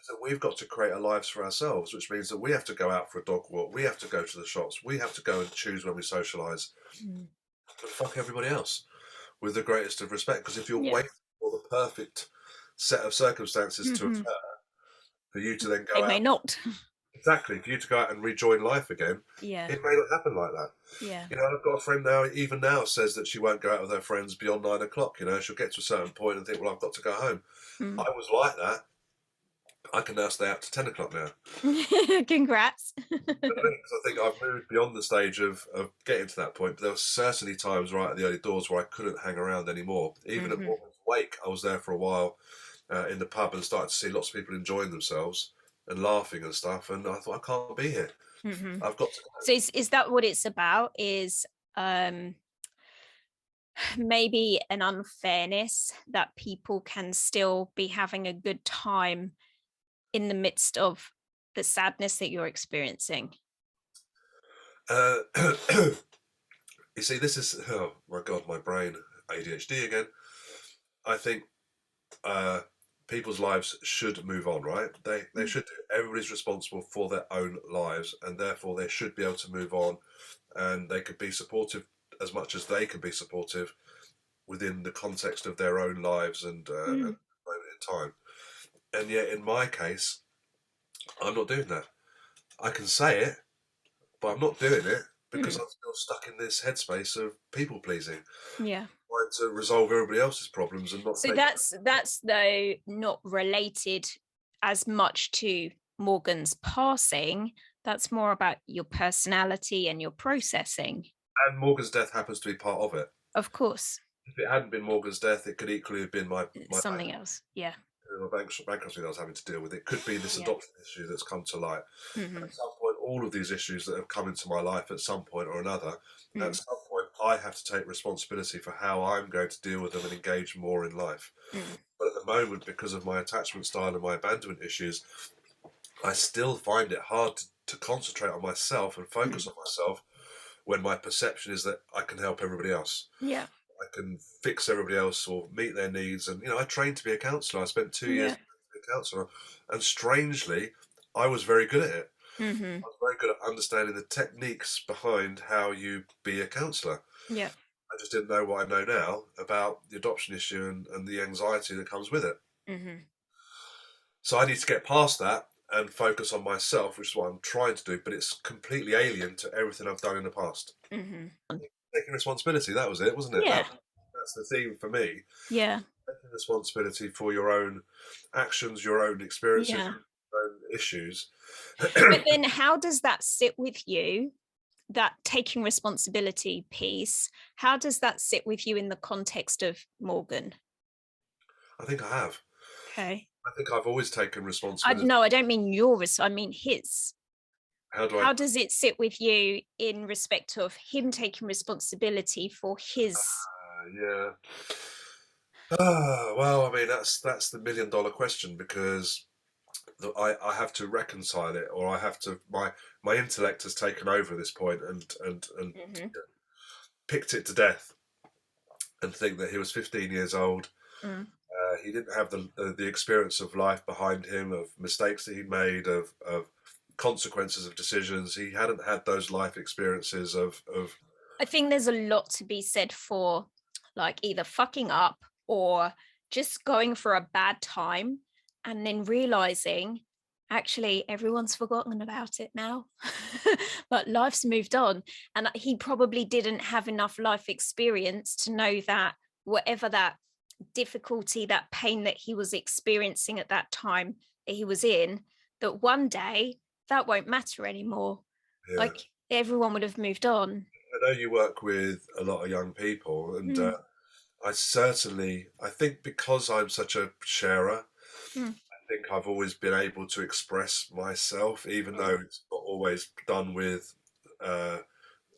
S2: that we've got to create our lives for ourselves, which means that we have to go out for a dog walk, we have to go to the shops, we have to go and choose when we socialise. But fuck everybody else, with the greatest of respect. Because if you're waiting for the perfect set of circumstances to occur for you to then go out,
S3: may not.
S2: Exactly, for you to go out and rejoin life again, it may not happen like that. You know, I've got a friend now, even now, says that she won't go out with her friends beyond 9 o'clock. You know, she'll get to a certain point and think, well, I've got to go home. I was like that. I can now stay out to 10 o'clock now.
S3: Congrats.
S2: I think I've moved beyond the stage of getting to that point. But there were certainly times right at the early doors where I couldn't hang around anymore. Even at Morgan's Wake, I was there for a while in the pub and started to see lots of people enjoying themselves and laughing and stuff. And I thought, I can't be here. I've got to go.
S3: So is that what it's about? Is maybe an unfairness that people can still be having a good time in the midst of the sadness that you're experiencing?
S2: You see, this is, oh my God, my brain, ADHD again. I think people's lives should move on, right? They should. Everybody's responsible for their own lives, and therefore they should be able to move on, and they could be supportive as much as they can be supportive within the context of their own lives and moment in time. And yet, in my case, I'm not doing that. I can say it, but I'm not doing it because I'm still stuck in this headspace of people pleasing.
S3: Yeah.
S2: Trying to resolve everybody else's problems and not.
S3: So that's though not related as much to Morgan's passing. That's more about your personality and your processing.
S2: And Morgan's death happens to be part of it.
S3: Of course.
S2: If it hadn't been Morgan's death, it could equally have been my
S3: something else. Yeah.
S2: Bankruptcy that I was having to deal with. It could be this adoption issue that's come to light. At some point, all of these issues that have come into my life at some point or another, at some point, I have to take responsibility for how I'm going to deal with them and engage more in life. But at the moment, because of my attachment style and my abandonment issues, I still find it hard to concentrate on myself and focus on myself when my perception is that I can help everybody else.
S3: Yeah.
S2: I can fix everybody else or meet their needs. And, you know, I trained to be a counsellor. I spent 2 years being a counsellor. And strangely, I was very good at it. I was very good at understanding the techniques behind how you be a counsellor.
S3: Yeah.
S2: I just didn't know what I know now about the adoption issue and the anxiety that comes with it. So I need to get past that and focus on myself, which is what I'm trying to do. But it's completely alien to everything I've done in the past. Taking responsibility, that was it, wasn't it?
S3: Yeah.
S2: That's the theme for me.
S3: Yeah.
S2: Taking responsibility for your own actions, your own experiences, your own issues.
S3: But then how does that sit with you, that taking responsibility piece? How does that sit with you in the context of Morgan?
S2: I think I have.
S3: Okay.
S2: I think I've always taken responsibility.
S3: No, I don't mean yours, I mean his.
S2: How
S3: does it sit with you in respect of him taking responsibility for his?
S2: Well, I mean, that's the $1 million question, because I have to reconcile it, or I have to. My intellect has taken over at this point and picked it to death, and think that he was 15 years old. He didn't have the experience of life behind him, of mistakes that he'd made, of consequences of decisions. He hadn't had those life experiences of
S3: I think there's a lot to be said for, like, either fucking up or just going for a bad time and then realizing actually everyone's forgotten about it now. But life's moved on, and he probably didn't have enough life experience to know that whatever that difficulty, that pain that he was experiencing at that time that he was in, that one day that won't matter anymore. Like, everyone would have moved on.
S2: I know you work with a lot of young people, and I think because I'm such a sharer, I think I've always been able to express myself, even though it's not always done with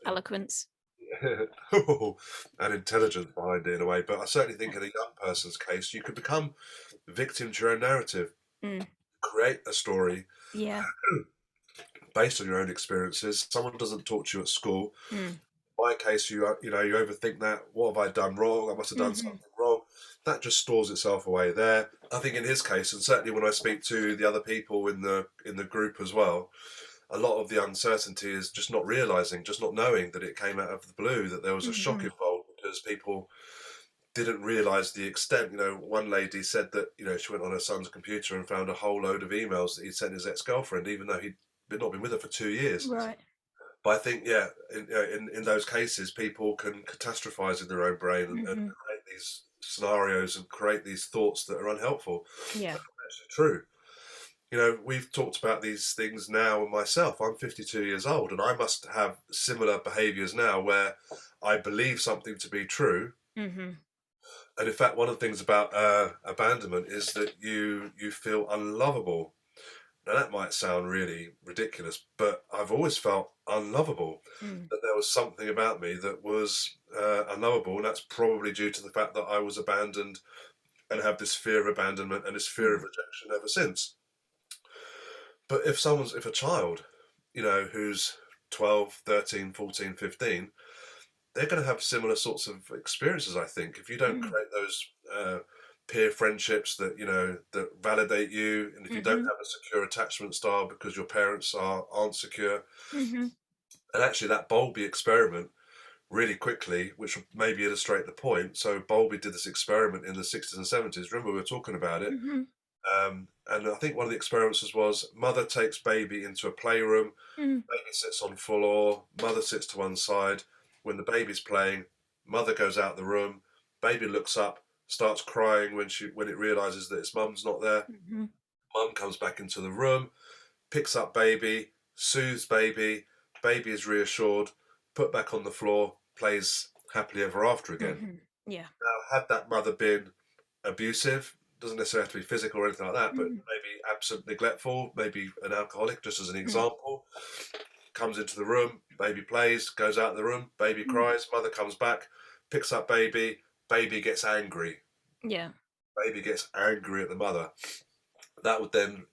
S3: eloquence
S2: and intelligence behind it in a way. But I certainly think in a young person's case, you can become victim to your own narrative, create a story based on your own experiences. Someone doesn't talk to you at school. In my case, you overthink that. What have I done wrong? I must have done something wrong. that just stores itself away there. I think in his case, and certainly when I speak to the other people in the group as well, a lot of the uncertainty is just not realizing, just not knowing that it came out of the blue, that there was a shock involved, because people didn't realize the extent. You know, one lady said that, you know, she went on her son's computer and found a whole load of emails that he'd sent his ex-girlfriend, even though he'd not been with her for 2 years.
S3: Right.
S2: But I think, yeah, in those cases, people can catastrophize in their own brain and create these scenarios and create these thoughts that are unhelpful.
S3: Yeah.
S2: That's actually true. You know, we've talked about these things now myself. I'm 52 years old, and I must have similar behaviours now where I believe something to be true. And in fact, one of the things about abandonment is that you feel unlovable. Now, that might sound really ridiculous, but I've always felt unlovable, that there was something about me that was unlovable, and that's probably due to the fact that I was abandoned and have this fear of abandonment and this fear of rejection ever since. But if a child, you know, who's 12, 13, 14, 15, they're going to have similar sorts of experiences, I think. If you don't create those peer friendships that, you know, that validate you, and if you don't have a secure attachment style because your parents aren't secure, and actually that Bowlby experiment really quickly, which will maybe illustrate the point. So Bowlby did this experiment in the 60s and 70s. Remember, we were talking about it. And I think one of the experiences was mother takes baby into a playroom, baby sits on floor, mother sits to one side. When the baby's playing, mother goes out the room, baby looks up, starts crying when it realizes that its mum's not there. Mum comes back into the room, picks up baby, soothes baby, baby is reassured, put back on the floor, plays happily ever after again.
S3: Yeah.
S2: Now, had that mother been abusive, doesn't necessarily have to be physical or anything like that, but maybe absent, neglectful, maybe an alcoholic, just as an example, comes into the room, baby plays, goes out of the room, baby cries, mother comes back, picks up baby, baby gets angry.
S3: Yeah.
S2: Baby gets angry at the mother. That would then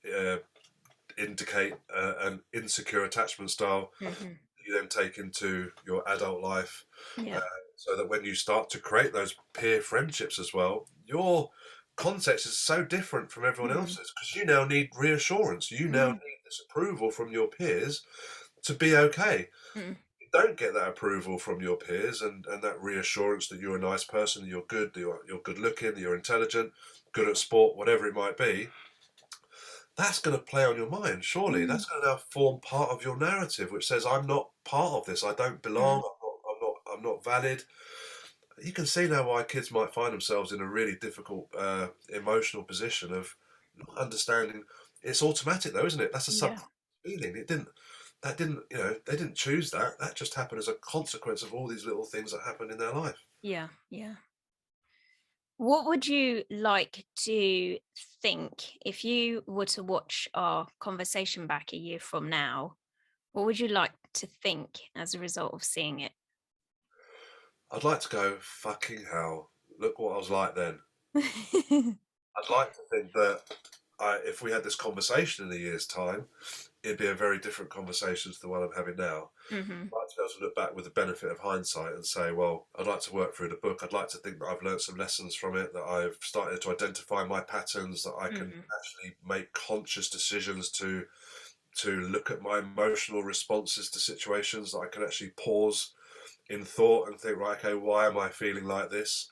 S2: indicate an insecure attachment style you then take into your adult life. So that when you start to create those peer friendships as well, your context is so different from everyone else's, because you now need reassurance. You now need this approval from your peers to be okay. You don't get that approval from your peers and that reassurance that you're a nice person, you're good, you're good looking, you're intelligent, good at sport, whatever it might be. That's going to play on your mind, surely. That's going to now form part of your narrative, which says, I'm not part of this, I don't belong, I'm not valid. You can see now why kids might find themselves in a really difficult emotional position of not understanding. It's automatic though, isn't it? That's a subconscious feeling. You know, they didn't choose that. That just happened as a consequence of all these little things that happened in their life.
S3: Yeah. What would you like to think if you were to watch our conversation back a year from now? What would you like to think as a result of seeing it?
S2: I'd like to go, fucking hell, look what I was like then. I'd like to think that if we had this conversation in a year's time, it'd be a very different conversation to the one I'm having now. I'd like to be able to look back with the benefit of hindsight and say, well, I'd like to work through the book. I'd like to think that I've learned some lessons from it, that I've started to identify my patterns, that I can actually make conscious decisions to look at my emotional responses to situations, that I can actually pause in thought and think, right, okay, why am I feeling like this?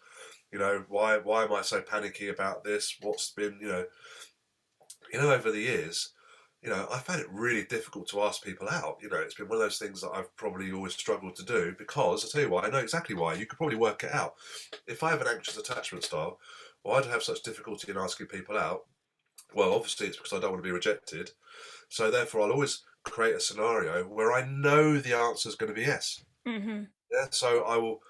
S2: You know, why am I so panicky about this? What's been, you know, over the years, you know, I found it really difficult to ask people out. You know, it's been one of those things that I've probably always struggled to do, because I tell you why, I know exactly why. You could probably work it out. If I have an anxious attachment style, why do I have such difficulty in asking people out? Well, obviously it's because I don't want to be rejected. So therefore, I'll always create a scenario where I know the answer is going to be yes. Yeah, so I will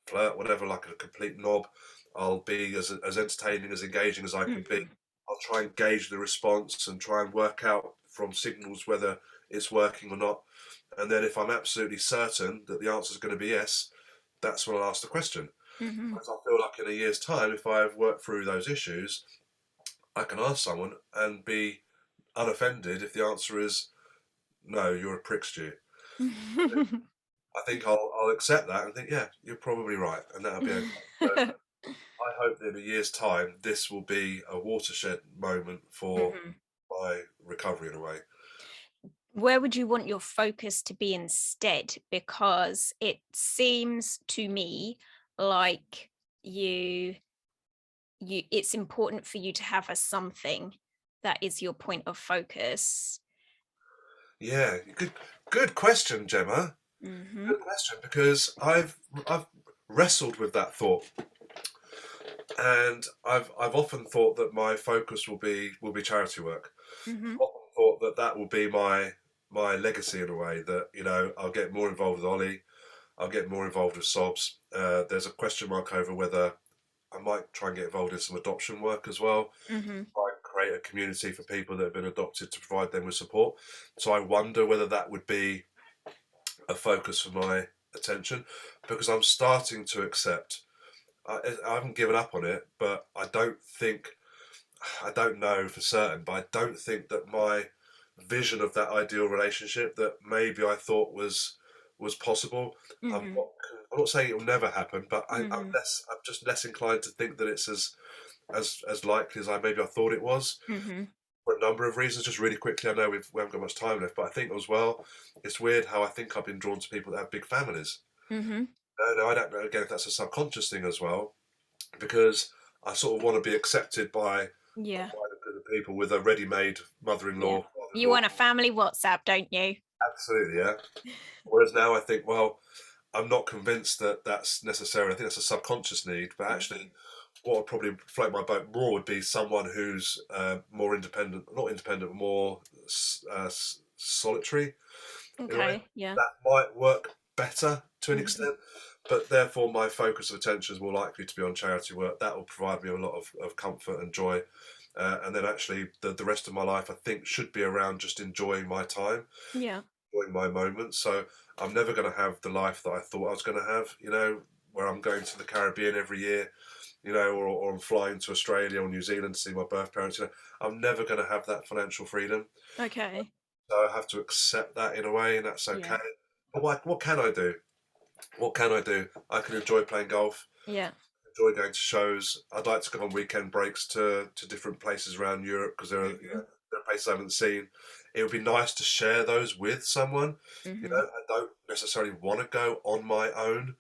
S2: flirt, whatever, like a complete knob. I'll be as entertaining, as engaging as I can be. I'll try and gauge the response and try and work out from signals whether it's working or not. And then if I'm absolutely certain that the answer is going to be yes, that's when I'll ask the question. Because I feel like in a year's time, if I've worked through those issues, I can ask someone and be unoffended if the answer is no, you're a prick, Stu. I think I'll accept that and think, yeah, you're probably right, and that'll be okay. So I hope that in a year's time, this will be a watershed moment for my recovery in a way.
S3: Where would you want your focus to be instead? Because it seems to me like you it's important for you to have a something that is your point of focus.
S2: Yeah, good question, Gemma. Good question, because I've wrestled with that thought, and I've often thought that my focus will be charity work. I've often thought that that will be my legacy in a way, that, you know, I'll get more involved with OLLIE, I'll get more involved with SOBS. There's a question mark over whether I might try and get involved in some adoption work as well. I create a community for people that have been adopted to provide them with support. So I wonder whether that would be a focus for my attention, because I'm starting to accept. I haven't given up on it, but I don't know for certain, but I don't think that my vision of that ideal relationship that maybe I thought was possible. I'm not saying it will never happen, but I'm just less inclined to think that it's as likely as I thought it was. For a number of reasons. Just really quickly, I know we haven't got much time left, but I think as well, it's weird how I think I've been drawn to people that have big families. No, I don't know again if that's a subconscious thing as well, because I sort of want to be accepted by the people with a ready-made mother-in-law.
S3: You want a family WhatsApp, don't you?
S2: Absolutely, yeah. Whereas now I think, well, I'm not convinced that that's necessary. I think that's a subconscious need, but actually, what would probably float my boat more would be someone who's more independent, not independent, more solitary.
S3: Okay, yeah.
S2: That might work better to an extent, but therefore my focus of attention is more likely to be on charity work. That will provide me a lot of comfort and joy. And then actually the rest of my life, I think, should be around just enjoying my time, enjoying my moments. So I'm never going to have the life that I thought I was going to have, you know, where I'm going to the Caribbean every year, you know, or I'm flying to Australia or New Zealand to see my birth parents. You know, I'm never going to have that financial freedom.
S3: Okay.
S2: So I have to accept that in a way, and that's okay. But what can I do? What can I do? I can enjoy playing golf. Enjoy going to shows. I'd like to go on weekend breaks to different places around Europe, because there are places I haven't seen. It would be nice to share those with someone. You know, I don't necessarily want to go on my own.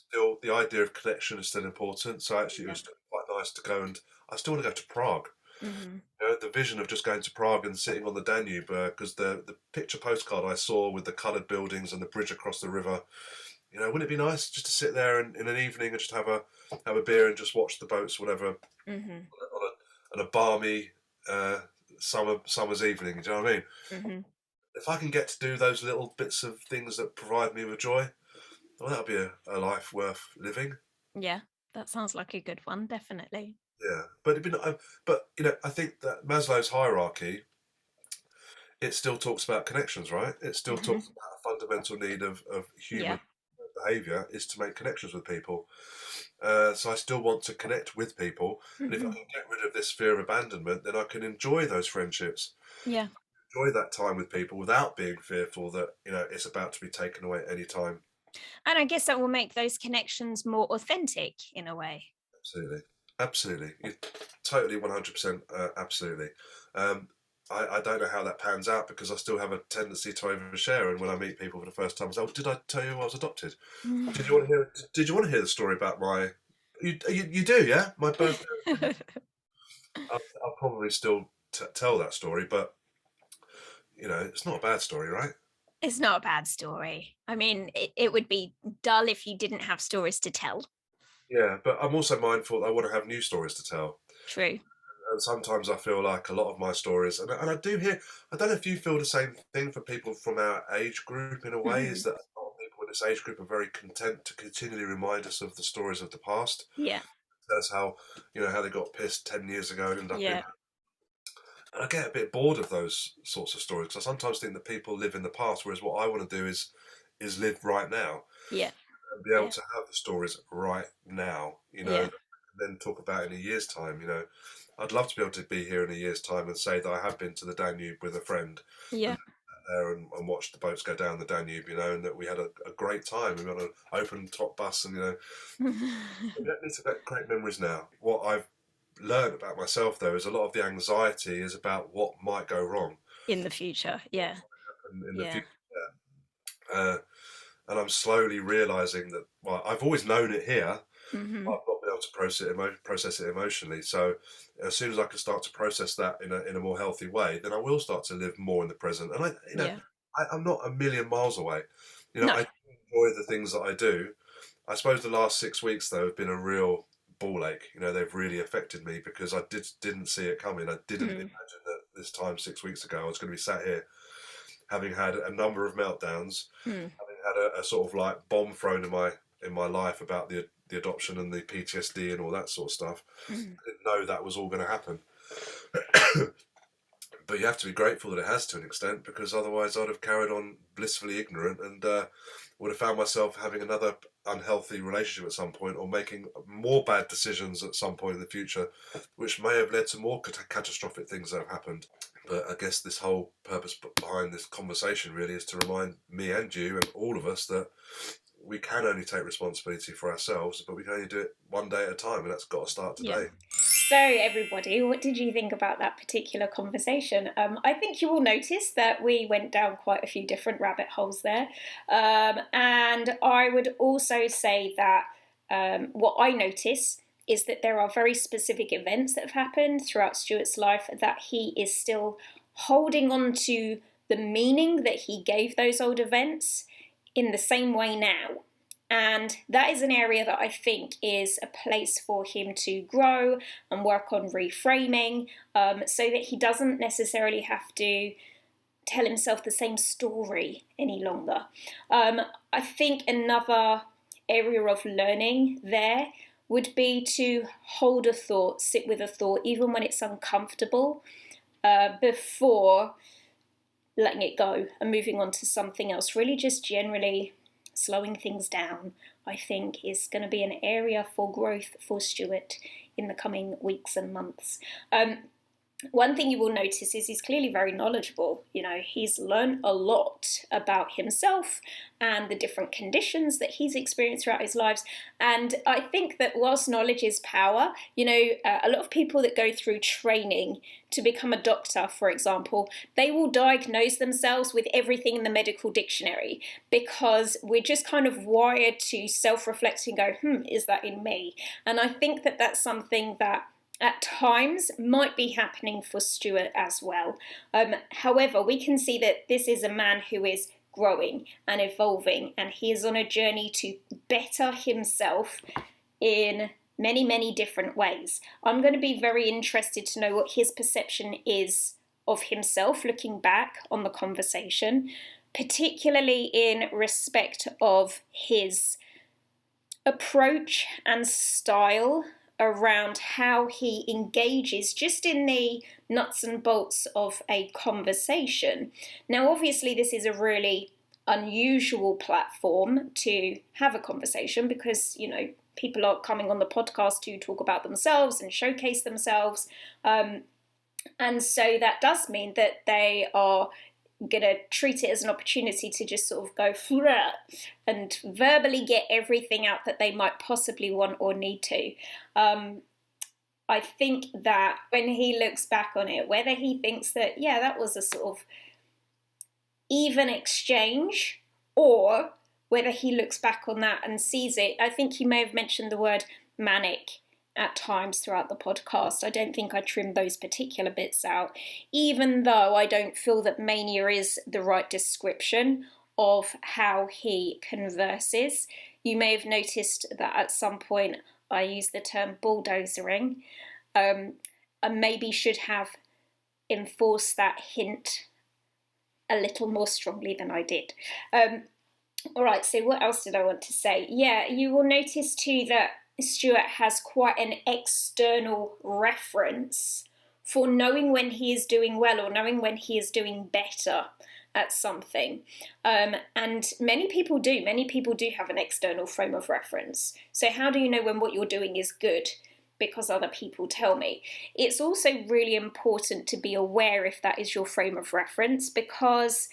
S2: Still, the idea of connection is still important. So actually, it was quite nice to go, and I still want to go to Prague. You know, the vision of just going to Prague and sitting on the Danube, because the picture postcard I saw with the coloured buildings and the bridge across the river, you know, wouldn't it be nice just to sit there in an evening and just have a beer and just watch the boats, whatever, on a balmy summer's evening? Do you know what I mean? If I can get to do those little bits of things that provide me with joy, well, that'll be a life worth living.
S3: Yeah, that sounds like a good one, definitely.
S2: Yeah, but you know, I think that Maslow's hierarchy, it still talks about connections, right? It still talks about a fundamental need of human behaviour is to make connections with people. So I still want to connect with people, and if I can get rid of this fear of abandonment, then I can enjoy those friendships. Enjoy that time with people without being fearful that, you know, it's about to be taken away at any time.
S3: And I guess that will make those connections more authentic in a way.
S2: Absolutely. You're totally 100%. Absolutely. I don't know how that pans out, because I still have a tendency to overshare, and when I meet people for the first time, I say, "Oh, did I tell you I was adopted? Did you want to hear? Did you want to hear the story about my? You do, yeah? My birthday." I'll probably still tell that story, but you know, it's not a bad story, right?
S3: It's not a bad story. I mean, it would be dull if you didn't have stories to tell.
S2: Yeah, but I'm also mindful that I want to have new stories to tell.
S3: True.
S2: And sometimes I feel like a lot of my stories, and I do hear, I don't know if you feel the same thing for people from our age group in a way, is that a lot of people in this age group are very content to continually remind us of the stories of the past.
S3: Yeah.
S2: That's how, you know, how they got pissed 10 years ago and ended up in. And I get a bit bored of those sorts of stories, because I sometimes think that people live in the past, whereas what I want to do is live right now.
S3: Yeah.
S2: And be able to have the stories right now, you know, and then talk about in a year's time, you know. I'd love to be able to be here in a year's time and say that I have been to the Danube with a friend. there and watched the boats go down the Danube, and that we had a great time. We got an open top bus, and we need to make great memories now. What I've learned about myself, though, is a lot of the anxiety is about what might go wrong
S3: in the future. Yeah.
S2: in the future. And I'm slowly realizing that, well, I've always known it here.
S3: Mm-hmm.
S2: I've not been able to process it emotionally. So as soon as I can start to process that in a more healthy way, then I will start to live more in the present. And I'm not a million miles away.
S3: No.
S2: I enjoy the things that I do. I suppose the last 6 weeks, though, have been a real ball ache. They've really affected me because I didn't see it coming. I didn't imagine that this time 6 weeks ago I was going to be sat here having had a number of meltdowns, having had a sort of like bomb thrown in my life about the adoption and the PTSD and all that sort of stuff. I didn't know that was all going to happen. But you have to be grateful that it has to an extent, because otherwise I'd have carried on blissfully ignorant and would have found myself having another unhealthy relationship at some point, or making more bad decisions at some point in the future, which may have led to more catastrophic things that have happened. But I guess this whole purpose behind this conversation really is to remind me and you and all of us that we can only take responsibility for ourselves, but we can only do it one day at a time, and that's got to start today.
S1: So everybody, what did you think about that particular conversation? I think you will notice that we went down quite a few different rabbit holes there. And I would also say that what I notice is that there are very specific events that have happened throughout Stuart's life that he is still holding on to the meaning that he gave those old events in the same way now. And that is an area that I think is a place for him to grow and work on reframing, so that he doesn't necessarily have to tell himself the same story any longer. I think another area of learning there would be to hold a thought, sit with a thought, even when it's uncomfortable, before letting it go and moving on to something else. Really just generally slowing things down, I think, is going to be an area for growth for Stuart in the coming weeks and months. One thing you will notice is he's clearly very knowledgeable. He's learned a lot about himself and the different conditions that he's experienced throughout his lives. And I think that whilst knowledge is power, a lot of people that go through training to become a doctor, for example, they will diagnose themselves with everything in the medical dictionary, because we're just kind of wired to self-reflect and go, is that in me? And I think that that's something that at times might be happening for Stuart as well. However, we can see that this is a man who is growing and evolving, and he is on a journey to better himself in many, many different ways. I'm going to be very interested to know what his perception is of himself looking back on the conversation, particularly in respect of his approach and style around how he engages just in the nuts and bolts of a conversation. Now, obviously, this is a really unusual platform to have a conversation, because, people are coming on the podcast to talk about themselves and showcase themselves. And so that does mean that they are going to treat it as an opportunity to just sort of go and verbally get everything out that they might possibly want or need to. I think that when he looks back on it, whether he thinks that, that was a sort of even exchange, or whether he looks back on that and sees it, I think he may have mentioned the word manic at times throughout the podcast. I don't think I trimmed those particular bits out, even though I don't feel that mania is the right description of how he converses. You may have noticed that at some point I used the term bulldozering. I maybe should have enforced that hint a little more strongly than I did. All right, so what else did I want to say? Yeah, you will notice too that Stuart has quite an external reference for knowing when he is doing well or knowing when he is doing better at something. And many people do have an external frame of reference. So how do you know when what you're doing is good? Because other people tell me. It's also really important to be aware if that is your frame of reference, because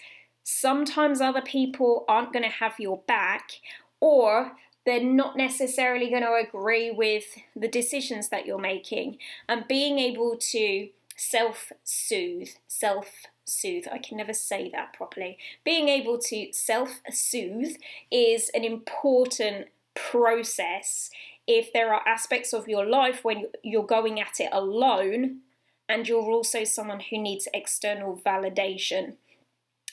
S1: sometimes other people aren't going to have your back, or they're not necessarily going to agree with the decisions that you're making. And being able to self-soothe, I can never say that properly. Being able to self-soothe is an important process if there are aspects of your life when you're going at it alone and you're also someone who needs external validation.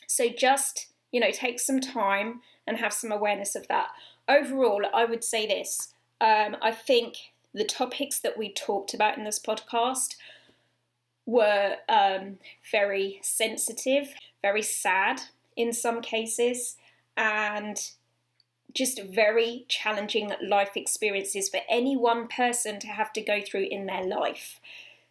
S1: So just, take some time and have some awareness of that. Overall, I would say this. I think the topics that we talked about in this podcast were very sensitive, very sad in some cases, and just very challenging life experiences for any one person to have to go through in their life.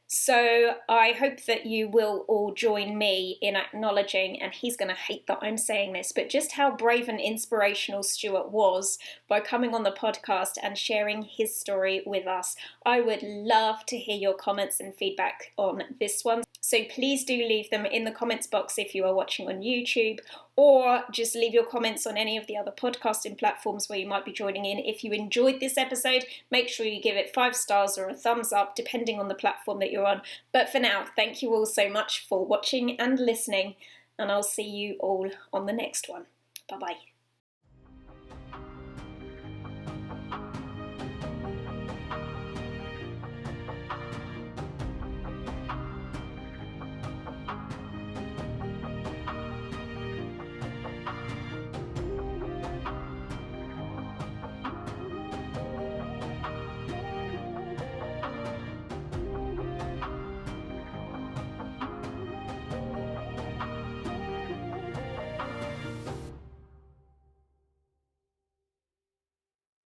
S1: So I hope that you will all join me in acknowledging, and he's going to hate that I'm saying this, but just how brave and inspirational Stuart was by coming on the podcast and sharing his story with us. I would love to hear your comments and feedback on this one. So please do leave them in the comments box if you are watching on YouTube, or just leave your comments on any of the other podcasting platforms where you might be joining in. If you enjoyed this episode, make sure you give it 5 stars or a thumbs up, depending on the platform that you're on. But for now, thank you all so much for watching and listening, and I'll see you all on the next one. Bye-bye.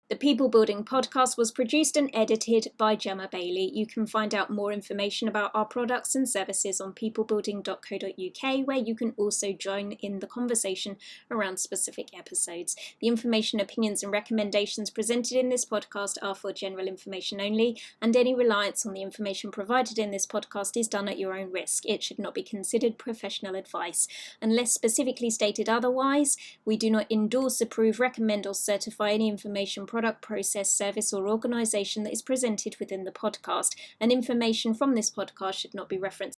S1: The People Building podcast was produced and edited by Gemma Bailey. You can find out more information about our products and services on peoplebuilding.co.uk, where you can also join in the conversation around specific episodes. The information, opinions and recommendations presented in this podcast are for general information only, and any reliance on the information provided in this podcast is done at your own risk. It should not be considered professional advice. Unless specifically stated otherwise, we do not endorse, approve, recommend or certify any information, product, process, service or organisation that is presented within the podcast, and information from this podcast should not be referenced